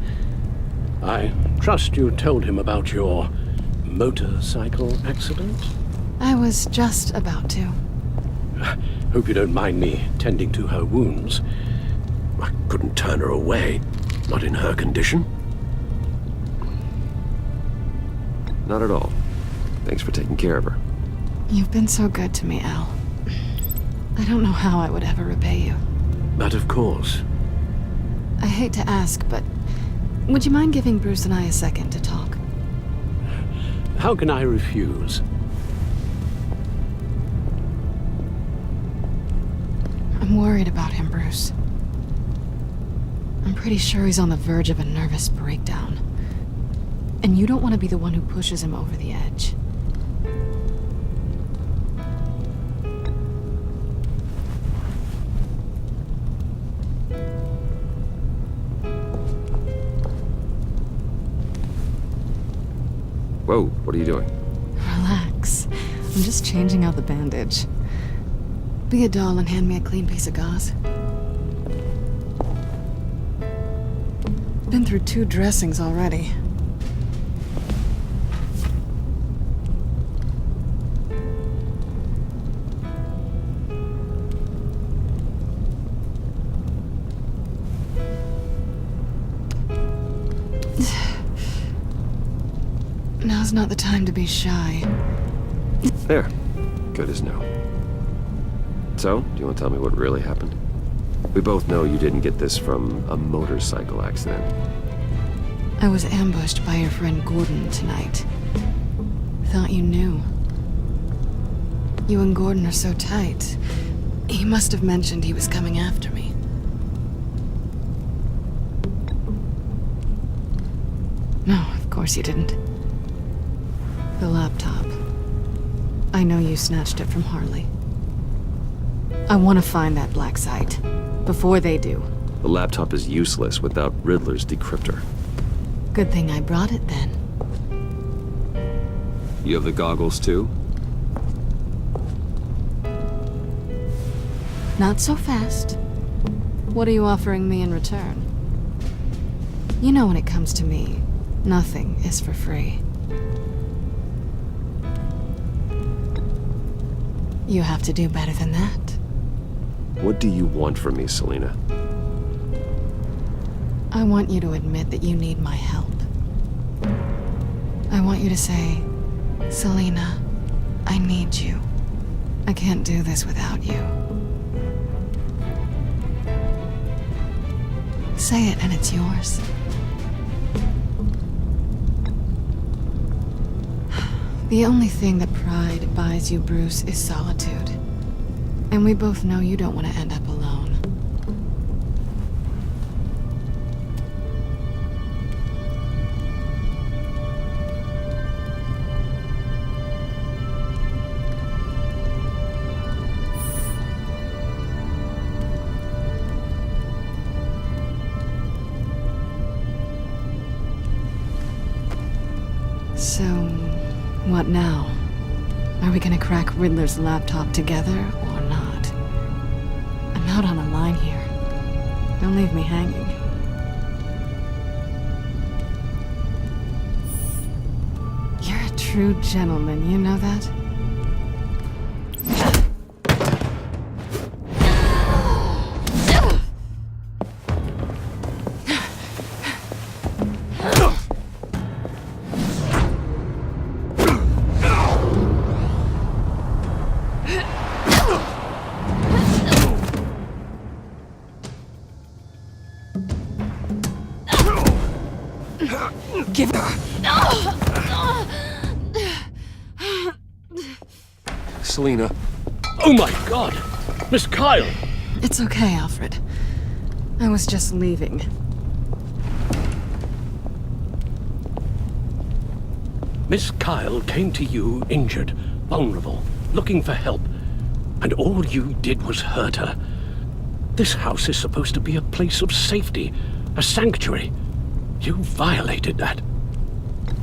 I trust you told him about your motorcycle accident? I was just about to. Hope you don't mind me tending to her wounds. I couldn't turn her away, not in her condition. Not at all. Thanks for taking care of her. You've been so good to me, Al. I don't know how I would ever repay you. But of course. I hate to ask, but would you mind giving Bruce and I a second to talk? How can I refuse? I'm worried about him, Bruce. I'm pretty sure he's on the verge of a nervous breakdown. And you don't want to be the one who pushes him over the edge. Whoa, what are you doing? Relax. I'm just changing out the bandage. Be a doll and hand me a clean piece of gauze. Been through 2 dressings already. Now's not the time to be shy. There. Good as new. So, do you want to tell me what really happened? We both know you didn't get this from a motorcycle accident. I was ambushed by your friend Gordon tonight. Thought you knew. You and Gordon are so tight. He must have mentioned he was coming after me. No, of course you didn't. The laptop. I know you snatched it from Harley. I want to find that black site. Before they do. The laptop is useless without Riddler's decryptor. Good thing I brought it then. You have the goggles too? Not so fast. What are you offering me in return? You know when it comes to me, nothing is for free. You have to do better than that. What do you want from me, Selina? I want you to admit that you need my help. I want you to say, Selina, I need you. I can't do this without you. Say it and it's yours. The only thing that pride buys you, Bruce, is solitude. And we both know you don't want to end up alone. So, what now? Are we gonna crack Riddler's laptop together, or not? I'm out on a line here. Don't leave me hanging. You're a true gentleman, you know that? Selina. Oh my god! Miss Kyle! It's okay, Alfred. I was just leaving. Miss Kyle came to you injured, vulnerable, looking for help. And all you did was hurt her. This house is supposed to be a place of safety, a sanctuary. You violated that.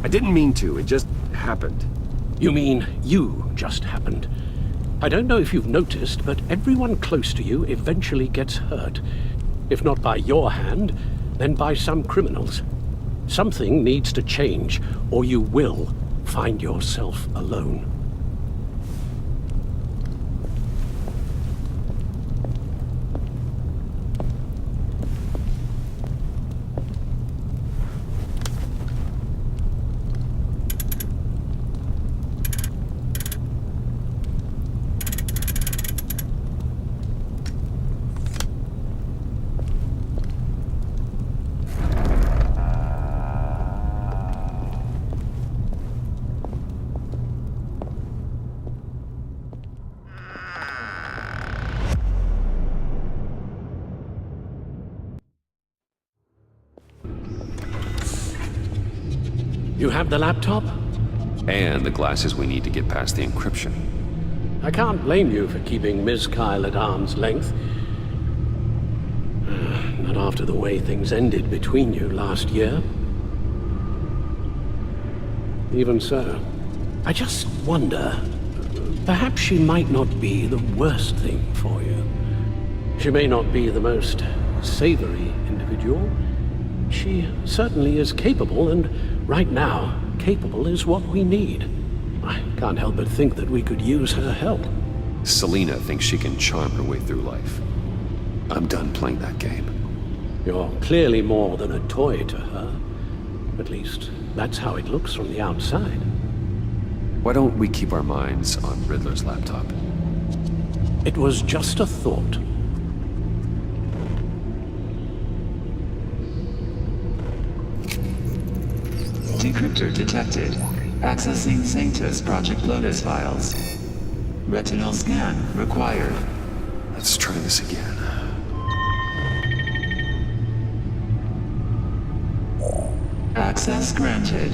I didn't mean to, it just happened. You mean you just happened. I don't know if you've noticed, but everyone close to you eventually gets hurt. If not by your hand, then by some criminals. Something needs to change, or you will find yourself alone. You have the laptop? And the glasses we need to get past the encryption. I can't blame you for keeping Ms. Kyle at arm's length. Not after the way things ended between you last year. Even so, I just wonder, perhaps she might not be the worst thing for you. She may not be the most savory individual. She certainly is capable, and right now, capable is what we need. I can't help but think that we could use her help. Selina thinks she can charm her way through life. I'm done playing that game. You're clearly more than a toy to her. At least, that's how it looks from the outside. Why don't we keep our minds on Riddler's laptop? It was just a thought. Decryptor detected. Accessing Sanctus Project Lotus files. Retinal scan required. Let's try this again. Access granted.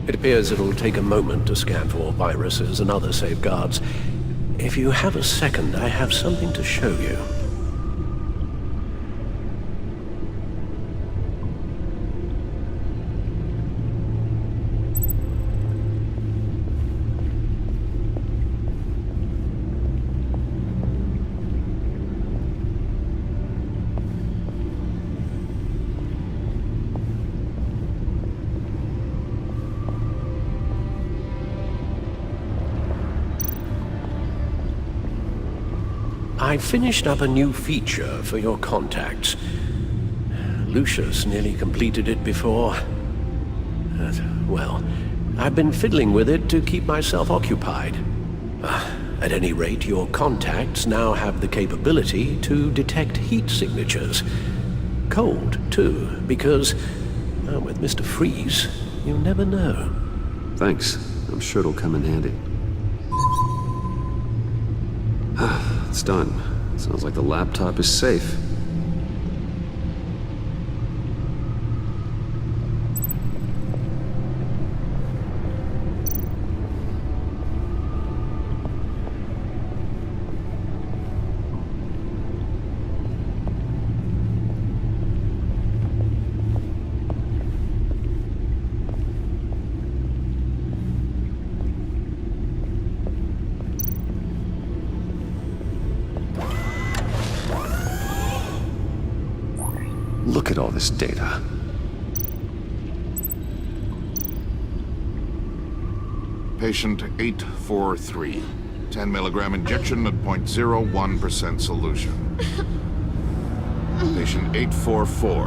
It appears it'll take a moment to scan for viruses and other safeguards. If you have a second, I have something to show you. I finished up a new feature for your contacts. Lucius nearly completed it before. Well, I've been fiddling with it to keep myself occupied. At any rate, your contacts now have the capability to detect heat signatures. Cold, too, because, with Mr. Freeze, you never know. Thanks. I'm sure it'll come in handy. It's done. Sounds like the laptop is safe. Look at all this data. Patient 843. 10 milligram injection at 0.01% solution. Patient 844.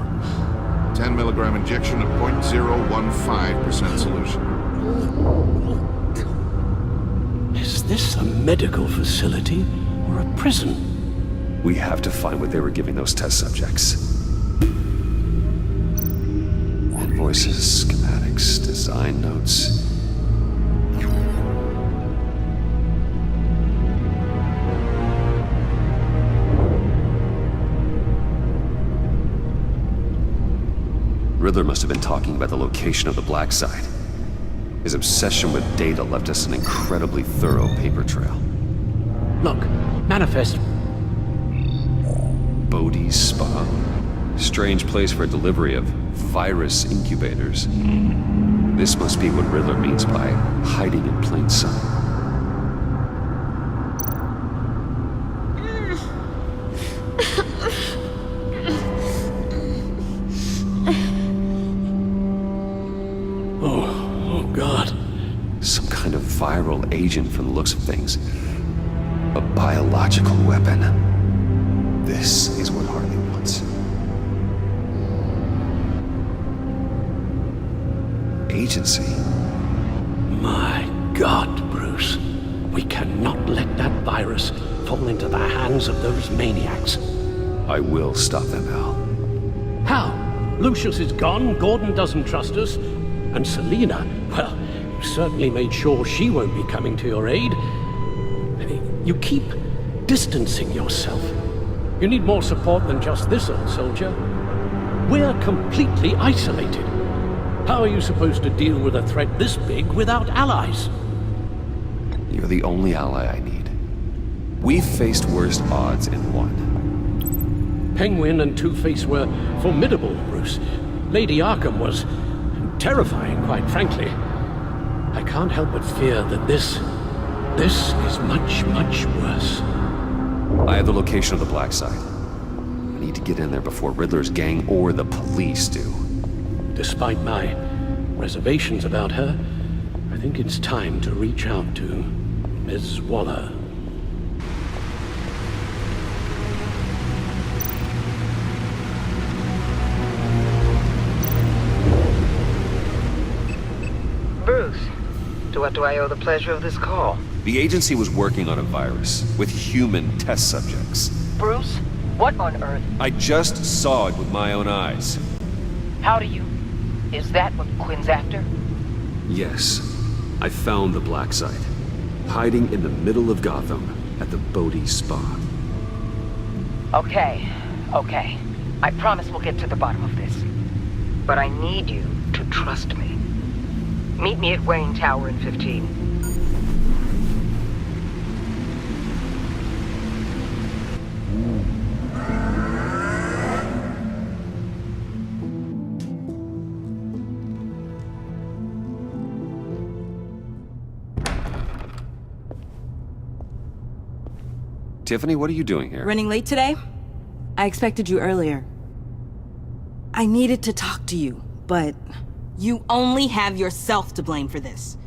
10 milligram injection at 0.015% solution. Is this a medical facility or a prison? We have to find what they were giving those test subjects. Invoices, schematics, design notes. Riddler must have been talking about the location of the black site. His obsession with data left us an incredibly thorough paper trail. Look, manifest. Bodhi's Spa. Strange place for a delivery of virus incubators. This must be what Riddler means by hiding in plain sight. Oh, God. Some kind of viral agent from the looks of things. A biological weapon. This is what Harley wants. Agency. My God, Bruce. We cannot let that virus fall into the hands of those maniacs. I will stop them, Al. How? Lucius is gone, Gordon doesn't trust us, and Selina, well, you certainly made sure she won't be coming to your aid. You keep distancing yourself. You need more support than just this old soldier. We're completely isolated. How are you supposed to deal with a threat this big without allies? You're the only ally I need. We've faced worse odds and won. Penguin and Two-Face were formidable, Bruce. Lady Arkham was terrifying, quite frankly. I can't help but fear that this is much, much worse. I have the location of the black site. I need to get in there before Riddler's gang or the police do. Despite my reservations about her, I think it's time to reach out to Ms. Waller. Bruce, to what do I owe the pleasure of this call? The agency was working on a virus with human test subjects. Bruce, what on earth? I just saw it with my own eyes. How do you? Is that what Quinn's after? Yes. I found the black site. Hiding in the middle of Gotham at the Bodhi Spa. Okay. I promise we'll get to the bottom of this. But I need you to trust me. Meet me at Wayne Tower in 15. Tiffany, what are you doing here? Running late today? I expected you earlier. I needed to talk to you, but you only have yourself to blame for this.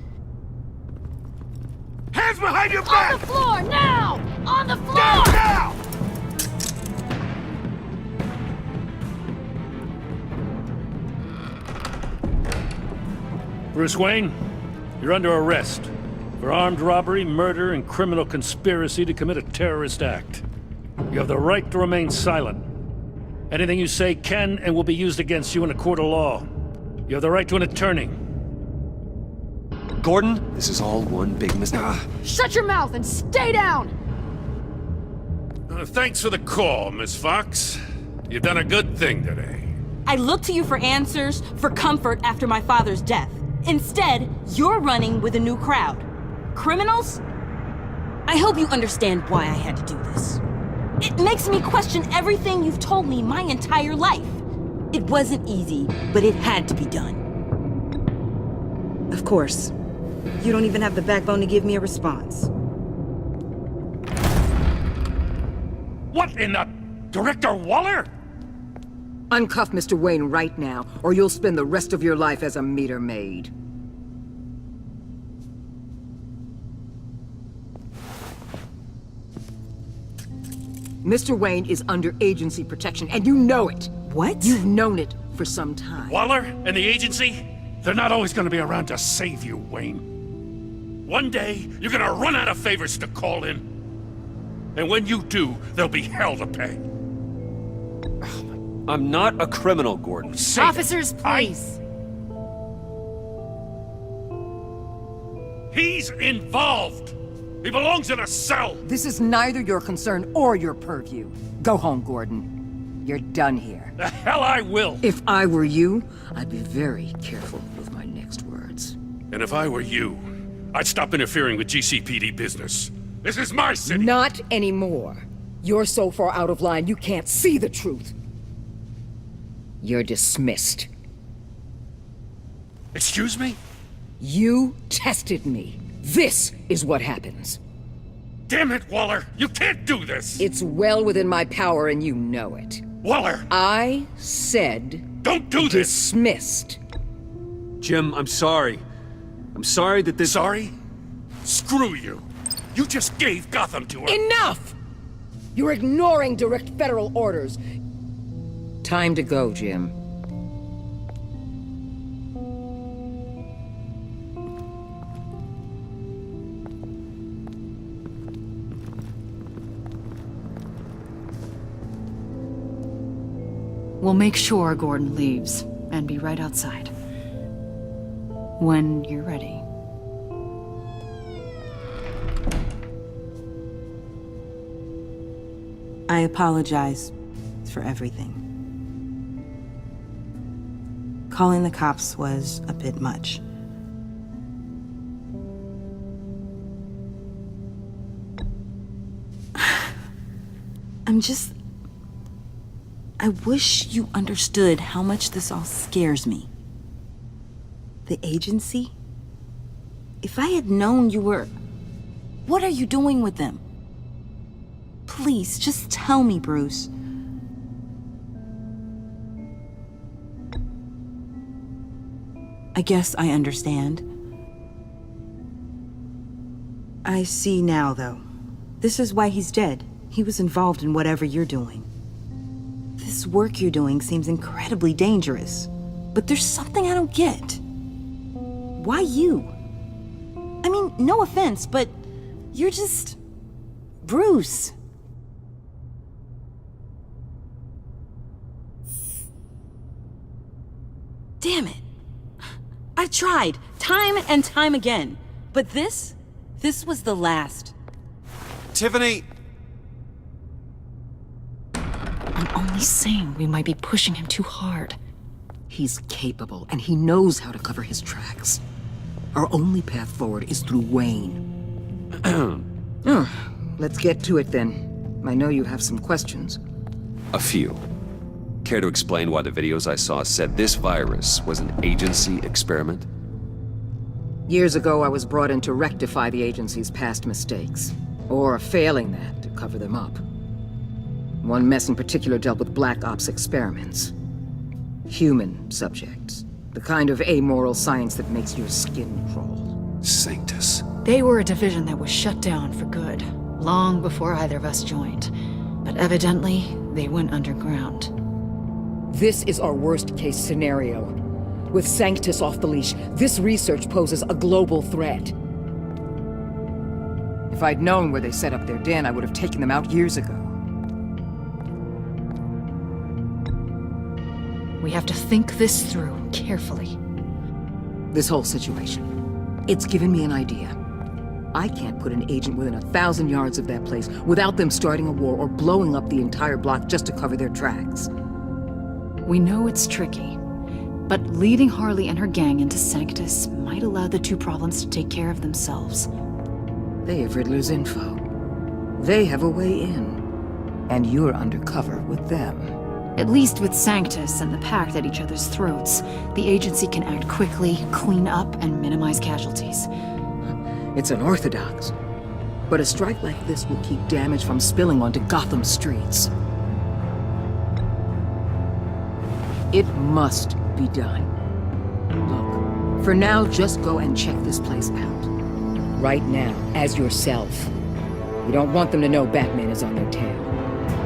Hands behind your back! On the floor, now! On the floor! Down now! Bruce Wayne, you're under arrest for armed robbery, murder, and criminal conspiracy to commit a terrorist act. You have the right to remain silent. Anything you say can and will be used against you in a court of law. You have the right to an attorney. Gordon, this is all one big mistake. Shut your mouth and stay down! Thanks for the call, Miss Fox. You've done a good thing today. I look to you for answers, for comfort after my father's death. Instead, you're running with a new crowd. Criminals? I hope you understand why I had to do this. It makes me question everything you've told me my entire life. It wasn't easy, but it had to be done. Of course, you don't even have the backbone to give me a response. What in the... Director Waller? Uncuff Mr. Wayne right now, or you'll spend the rest of your life as a meter maid. Mr. Wayne is under agency protection, and you know it. What? You've known it for some time. Waller and the agency? They're not always gonna be around to save you, Wayne. One day, you're gonna run out of favors to call in. And when you do, there'll be hell to pay. I'm not a criminal, Gordon. Officers, please. He's involved! He belongs in a cell! This is neither your concern or your purview. Go home, Gordon. You're done here. The hell I will! If I were you, I'd be very careful with my next words. And if I were you, I'd stop interfering with GCPD business. This is my city! Not anymore. You're so far out of line, you can't see the truth. You're dismissed. Excuse me? You tested me. This is what happens. Damn it, Waller! You can't do this! It's well within my power and you know it. Waller! I said... Don't do this! Dismissed. Jim, I'm sorry. I'm sorry that this... Sorry? Screw you! You just gave Gotham to her! Enough! You're ignoring direct federal orders. Time to go, Jim. We'll make sure Gordon leaves, and be right outside. When you're ready. I apologize for everything. Calling the cops was a bit much. I wish you understood how much this all scares me. The agency? If I had known you were... What are you doing with them? Please, just tell me, Bruce. I guess I understand. I see now, though. This is why he's dead. He was involved in whatever you're doing. This work you're doing seems incredibly dangerous. But there's something I don't get. Why you? I mean, no offense, but you're just... Bruce. Damn it. I've tried, time and time again. But this was the last. Tiffany! I'm only saying we might be pushing him too hard. He's capable, and he knows how to cover his tracks. Our only path forward is through Wayne. Let's get to it then. I know you have some questions. A few. Care to explain why the videos I saw said this virus was an agency experiment? Years ago, I was brought in to rectify the agency's past mistakes. Or failing that, to cover them up. One mess in particular dealt with Black Ops experiments. Human subjects. The kind of amoral science that makes your skin crawl. Sanctus. They were a division that was shut down for good, long before either of us joined. But evidently, they went underground. This is our worst-case scenario. With Sanctus off the leash, this research poses a global threat. If I'd known where they set up their den, I would have taken them out years ago. We have to think this through carefully. This whole situation, it's given me an idea. I can't put an agent within 1,000 yards of that place without them starting a war or blowing up the entire block just to cover their tracks. We know it's tricky, but leading Harley and her gang into Sanctus might allow the two problems to take care of themselves. They have Riddler's info. They have a way in. And you're undercover with them. At least with Sanctus and the Pact at each other's throats, the agency can act quickly, clean up, and minimize casualties. It's unorthodox. But a strike like this will keep damage from spilling onto Gotham streets. It must be done. Look, for now, just go and check this place out. Right now, as yourself. We don't want them to know Batman is on their tail.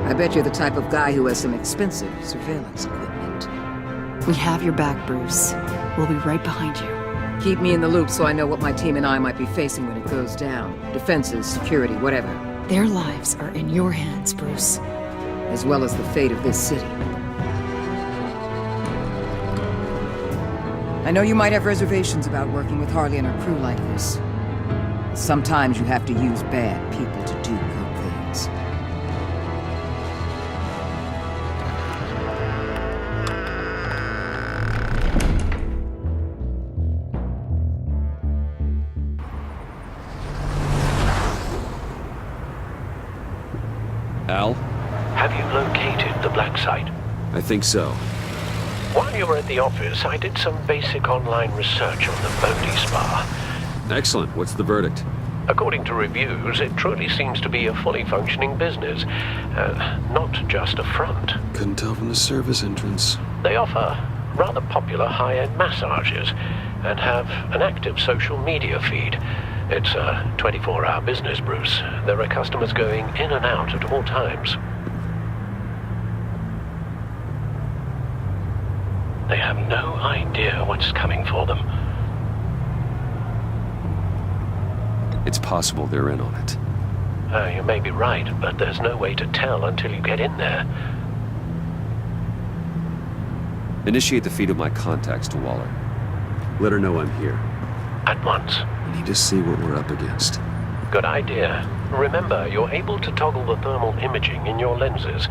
I bet you're the type of guy who has some expensive surveillance equipment. We have your back, Bruce. We'll be right behind you. Keep me in the loop so I know what my team and I might be facing when it goes down. Defenses, security, whatever. Their lives are in your hands, Bruce. As well as the fate of this city. I know you might have reservations about working with Harley and her crew like this. Sometimes you have to use bad people to do good things. Al? Have you located the black site? I think so. While you were at the office, I did some basic online research on the Bodhi Spa. Excellent. What's the verdict? According to reviews, it truly seems to be a fully functioning business, not just a front. Couldn't tell from the service entrance. They offer rather popular high-end massages and have an active social media feed. It's a 24-hour business, Bruce. There are customers going in and out at all times. They have no idea what's coming for them. It's possible they're in on it. You may be right, but there's no way to tell until you get in there. Initiate the feed of my contacts to Waller. Let her know I'm here. At once. We need to see what we're up against. Good idea. Remember, you're able to toggle the thermal imaging in your lenses.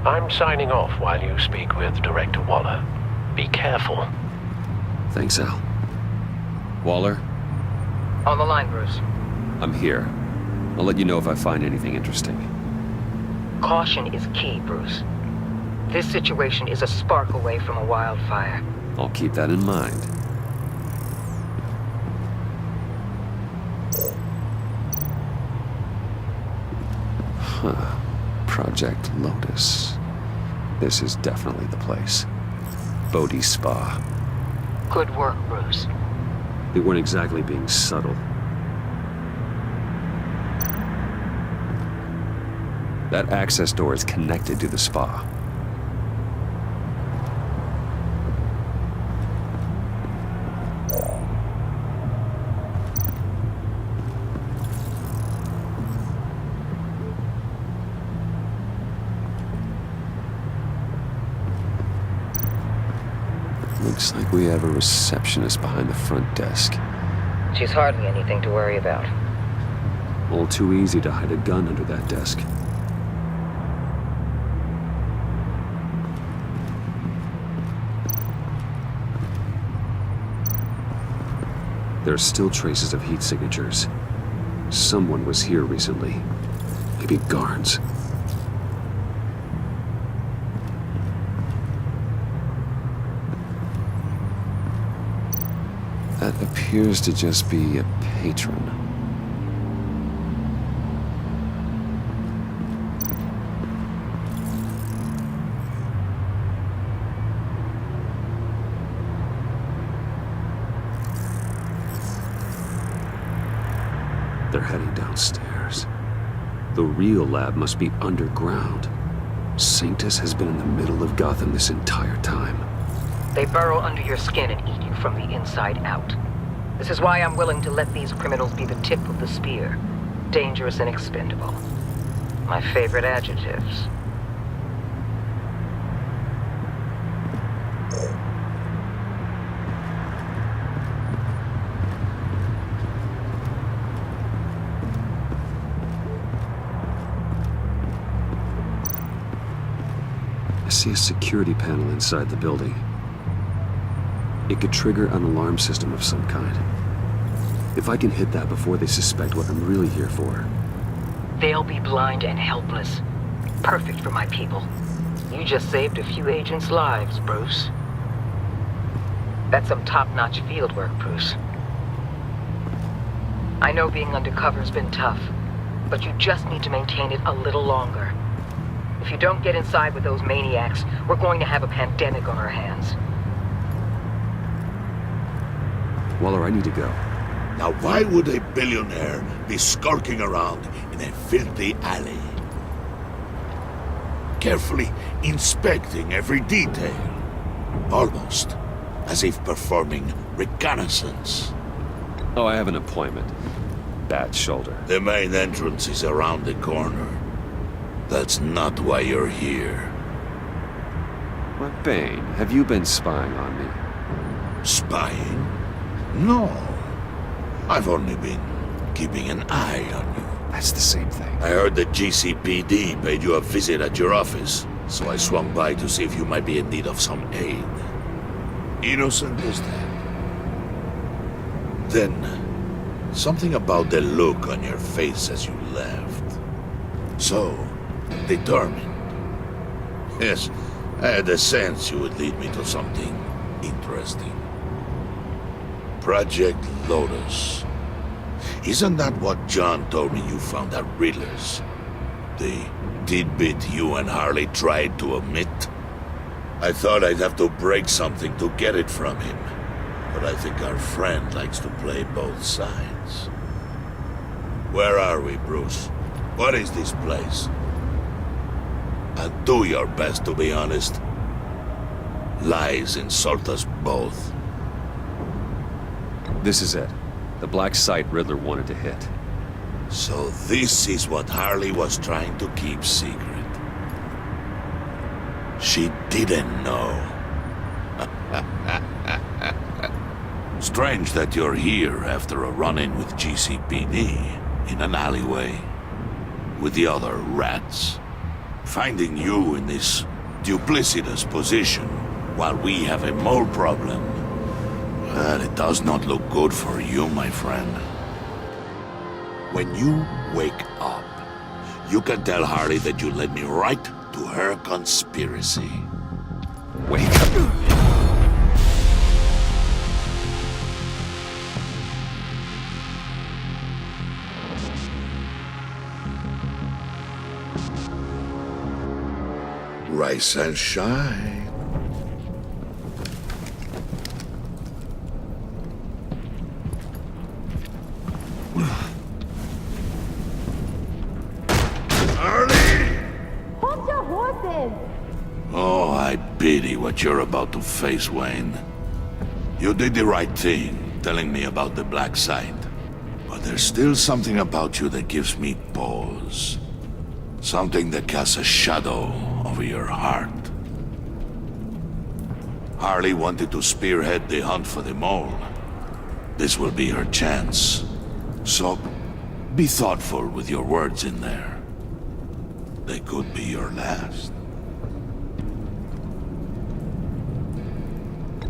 I'm signing off while you speak with Director Waller. Be careful. Thanks, Al. Waller? On the line, Bruce. I'm here. I'll let you know if I find anything interesting. Caution is key, Bruce. This situation is a spark away from a wildfire. I'll keep that in mind. Huh. Project Lotus. This is definitely the place. Bodhi Spa. Good work, Bruce. They weren't exactly being subtle. That access door is connected to the spa. Looks like we have a receptionist behind the front desk. She's hardly anything to worry about. All too easy to hide a gun under that desk. There are still traces of heat signatures. Someone was here recently. Maybe guards. That appears to just be a patron. They're heading downstairs. The real lab must be underground. Sanctus has been in the middle of Gotham this entire time. They burrow under your skin and eat you from the inside out. This is why I'm willing to let these criminals be the tip of the spear. Dangerous and expendable. My favorite adjectives. I see a security panel inside the building. It could trigger an alarm system of some kind. If I can hit that before they suspect what I'm really here for. They'll be blind and helpless. Perfect for my people. You just saved a few agents' lives, Bruce. That's some top-notch field work, Bruce. I know being undercover's been tough, but you just need to maintain it a little longer. If you don't get inside with those maniacs, we're going to have a pandemic on our hands. Waller, I need to go. Now why would a billionaire be skulking around in a filthy alley? Carefully inspecting every detail. Almost as if performing reconnaissance. Oh, I have an appointment. Bad shoulder. The main entrance is around the corner. That's not why you're here. What, Bane? Have you been spying on me? Spying? No. I've only been keeping an eye on you. That's the same thing. I heard the GCPD paid you a visit at your office, so I swung by to see if you might be in need of some aid. Innocent as that. Then, something about the look on your face as you left. So determined. Yes, I had a sense you would lead me to something interesting. Project Lotus. Isn't that what John told me you found at Riddler's? The tidbit you and Harley tried to omit? I thought I'd have to break something to get it from him. But I think our friend likes to play both sides. Where are we, Bruce? What is this place? And do your best to be honest. Lies insult us both. This is it. The black site Riddler wanted to hit. So this is what Harley was trying to keep secret. She didn't know. Strange that you're here after a run-in with GCPD in an alleyway with the other rats. Finding you in this duplicitous position while we have a mole problem. Well, it does not look good for you, my friend. When you wake up, you can tell Harley that you led me right to her conspiracy. Wake up. Rise and shine. Hold your horses! Oh, I pity what you're about to face, Wayne. You did the right thing, telling me about the black site. But there's still something about you that gives me pause. Something that casts a shadow over your heart. Harley wanted to spearhead the hunt for the mole. This will be her chance. So, be thoughtful with your words in there. They could be your last.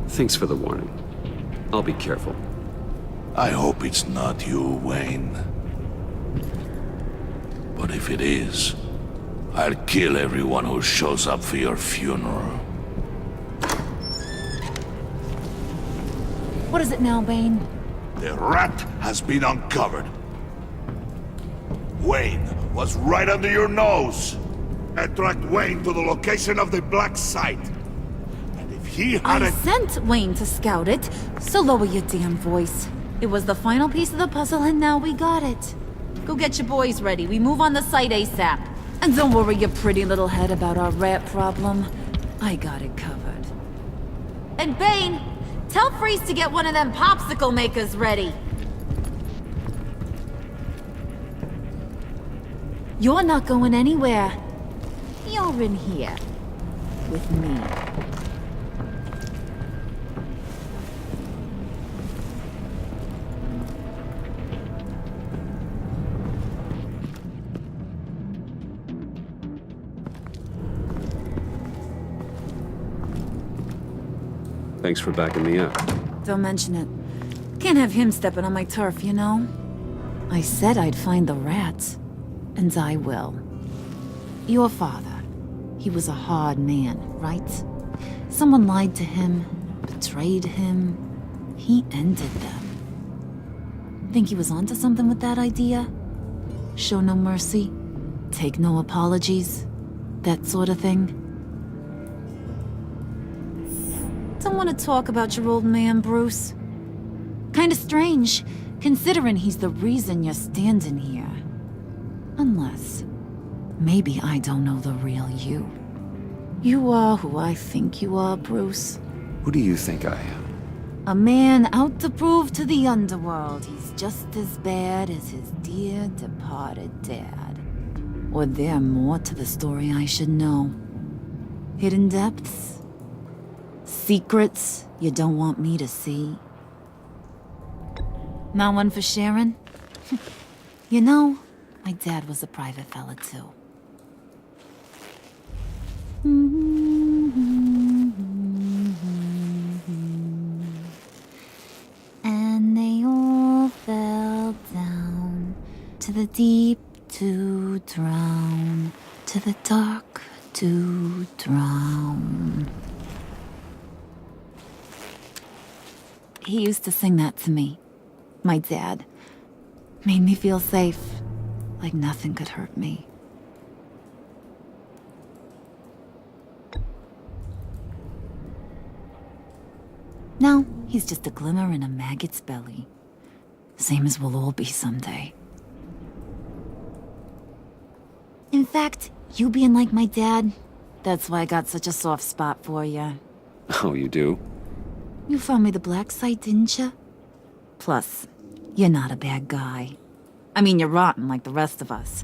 Thanks for the warning. I'll be careful. I hope it's not you, Wayne. But if it is, I'll kill everyone who shows up for your funeral. What is it now, Bane? The rat has been uncovered. Wayne was right under your nose. I tracked Wayne to the location of the black site. And if he had I sent Wayne to scout it, so lower your damn voice. It was the final piece of the puzzle and now we got it. Go get your boys ready. We move on the site ASAP. And don't worry your pretty little head about our rat problem. I got it covered. And Bane, tell Freeze to get one of them popsicle makers ready. You're not going anywhere. You're in here. With me. Thanks for backing me up. Don't mention it. Can't have him stepping on my turf, you know? I said I'd find the rats. And I will. Your father. He was a hard man, right? Someone lied to him, betrayed him. He ended them. Think he was onto something with that idea? Show no mercy? Take no apologies? That sort of thing? Don't want to talk about your old man, Bruce. Kinda strange, considering he's the reason you're standing here. Unless, maybe I don't know the real you. You are who I think you are, Bruce. Who do you think I am? A man out to prove to the underworld he's just as bad as his dear departed dad. Or there more to the story I should know. Hidden depths? Secrets you don't want me to see? Not one for sharing? You know, my dad was a private fella too. And they all fell down to the deep to drown, to the dark to drown. He used to sing that to me. My dad. Made me feel safe. Like nothing could hurt me. Now, he's just a glimmer in a maggot's belly. Same as we'll all be someday. In fact, you being like my dad, that's why I got such a soft spot for you. Oh, you do? You found me the black site, didn't you? Plus, you're not a bad guy. I mean, you're rotten like the rest of us.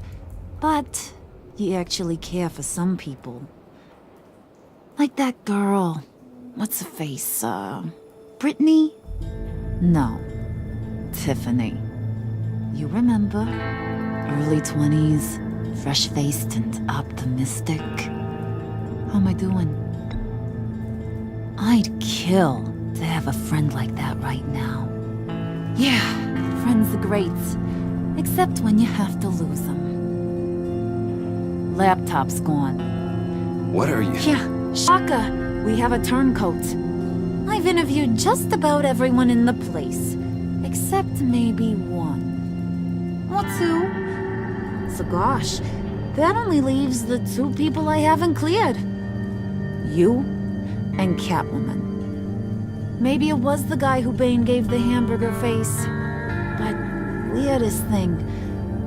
But you actually care for some people. Like that girl. What's her face, Brittany? No. Tiffany. You remember? Early 20s, fresh-faced and optimistic. How am I doing? I'd kill to have a friend like that right now. Yeah, friends are great. Except when you have to lose them. Laptop's gone. What are you? Yeah, Shaka. We have a turncoat. I've interviewed just about everyone in the place. Except maybe one. Or two. So gosh, that only leaves the two people I haven't cleared. You and Catwoman. Maybe it was the guy who Bane gave the hamburger face. But weirdest thing,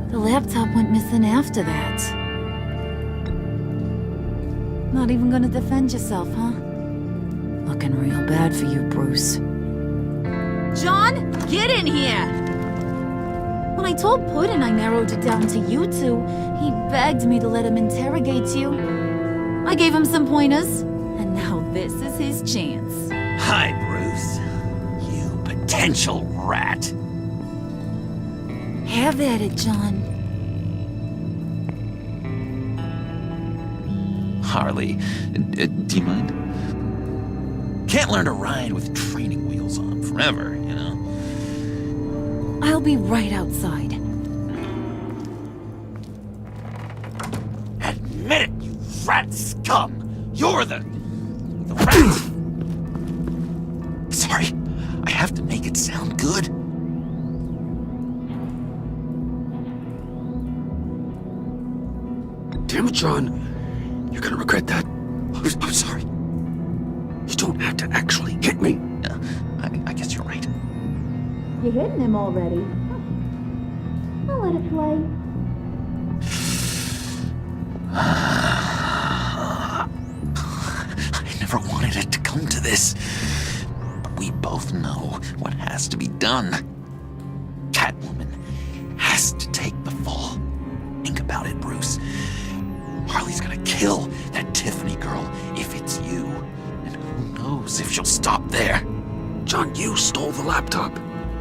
the laptop went missing after that. Not even gonna defend yourself, huh? Looking real bad for you, Bruce. John, get in here! When I told Puddin' I narrowed it down to you two, he begged me to let him interrogate you. I gave him some pointers, and now this is his chance. Hi, Bruce. You potential rat. Have at it, John. Harley, do you mind? Can't learn to ride with training wheels on forever, you know? I'll be right outside. Admit it, you rat scum! You're the rat! Sorry, I have to make it sound good. Damn it, John. You're gonna regret that. I'm sorry. You don't have to actually hit me. I guess you're right. You're hitting him already. I'll let it play. I never wanted it to come to this. done. Catwoman has to take the fall. Think about it, Bruce. Harley's gonna kill that Tiffany girl if it's you. And who knows if she'll stop there. John, you stole the laptop.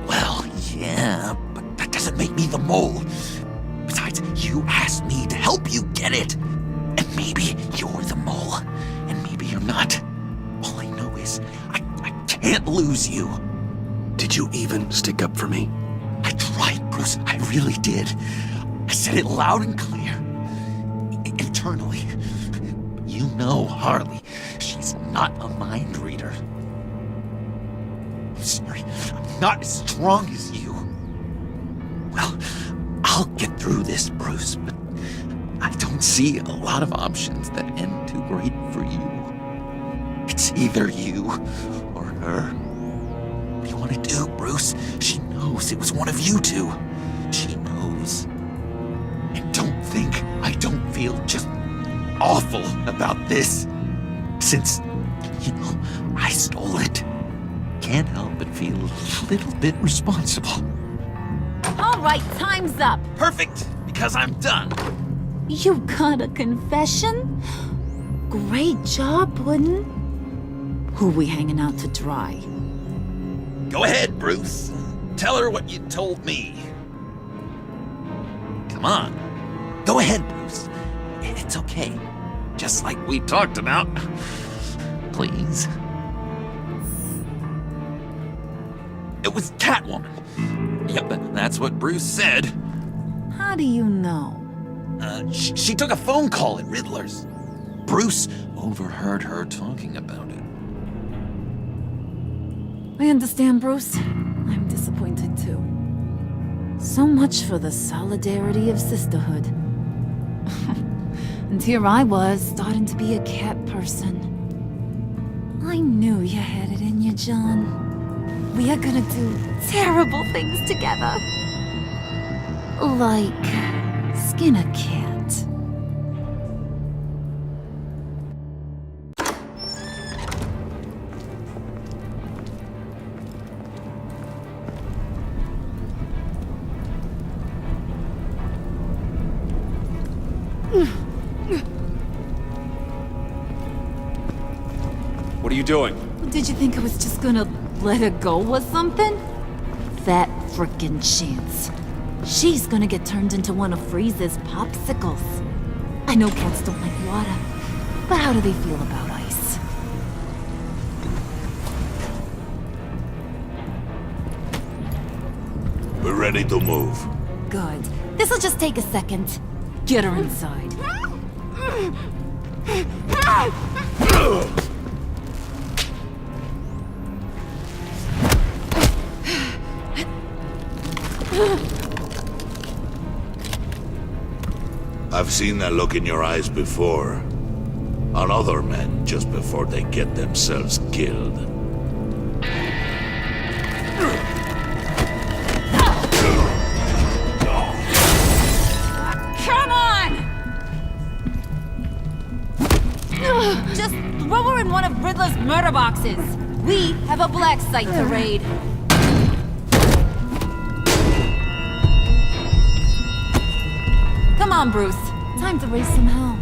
Well, yeah, but that doesn't make me the mole. Besides, you asked me to help you get it. And maybe you're the mole, and maybe you're not. All I know is I can't lose you. Did you even stick up for me? I tried, Bruce. I really did. I said it loud and clear. Internally. You know Harley. She's not a mind reader. I'm sorry. I'm not as strong as you. Well, I'll get through this, Bruce, but I don't see a lot of options that end too great for you. It's either you or her. What do you want to do, Bruce? She knows it was one of you two. She knows. And don't think I don't feel just awful about this. Since, I stole it. Can't help but feel a little bit responsible. All right, time's up. Perfect, because I'm done. You got a confession? Great job, Puddin'. Who we hanging out to dry? Go ahead, Bruce. Tell her what you told me. Come on. Go ahead, Bruce. It's okay. Just like we talked about. Please. It was Catwoman. Yep, that's what Bruce said. How do you know? She took a phone call at Riddler's. Bruce overheard her talking about it. I understand, Bruce. I'm disappointed too. So much for the solidarity of sisterhood. And here I was, starting to be a cat person. I knew you had it in you, John. We are gonna do terrible things together. Like skin a cat. What are you doing? Did you think I was just gonna let her go or something? Fat frickin' chance. She's gonna get turned into one of Freeze's popsicles. I know cats don't like water, but how do they feel about ice? We're ready to move. Good. This'll just take a second. Get her inside. I've seen that look in your eyes before. On other men, just before they get themselves killed. Come on! Just throw her in one of Riddler's murder boxes. We have a black site to raid. Come on, Bruce. Time to raise some hell.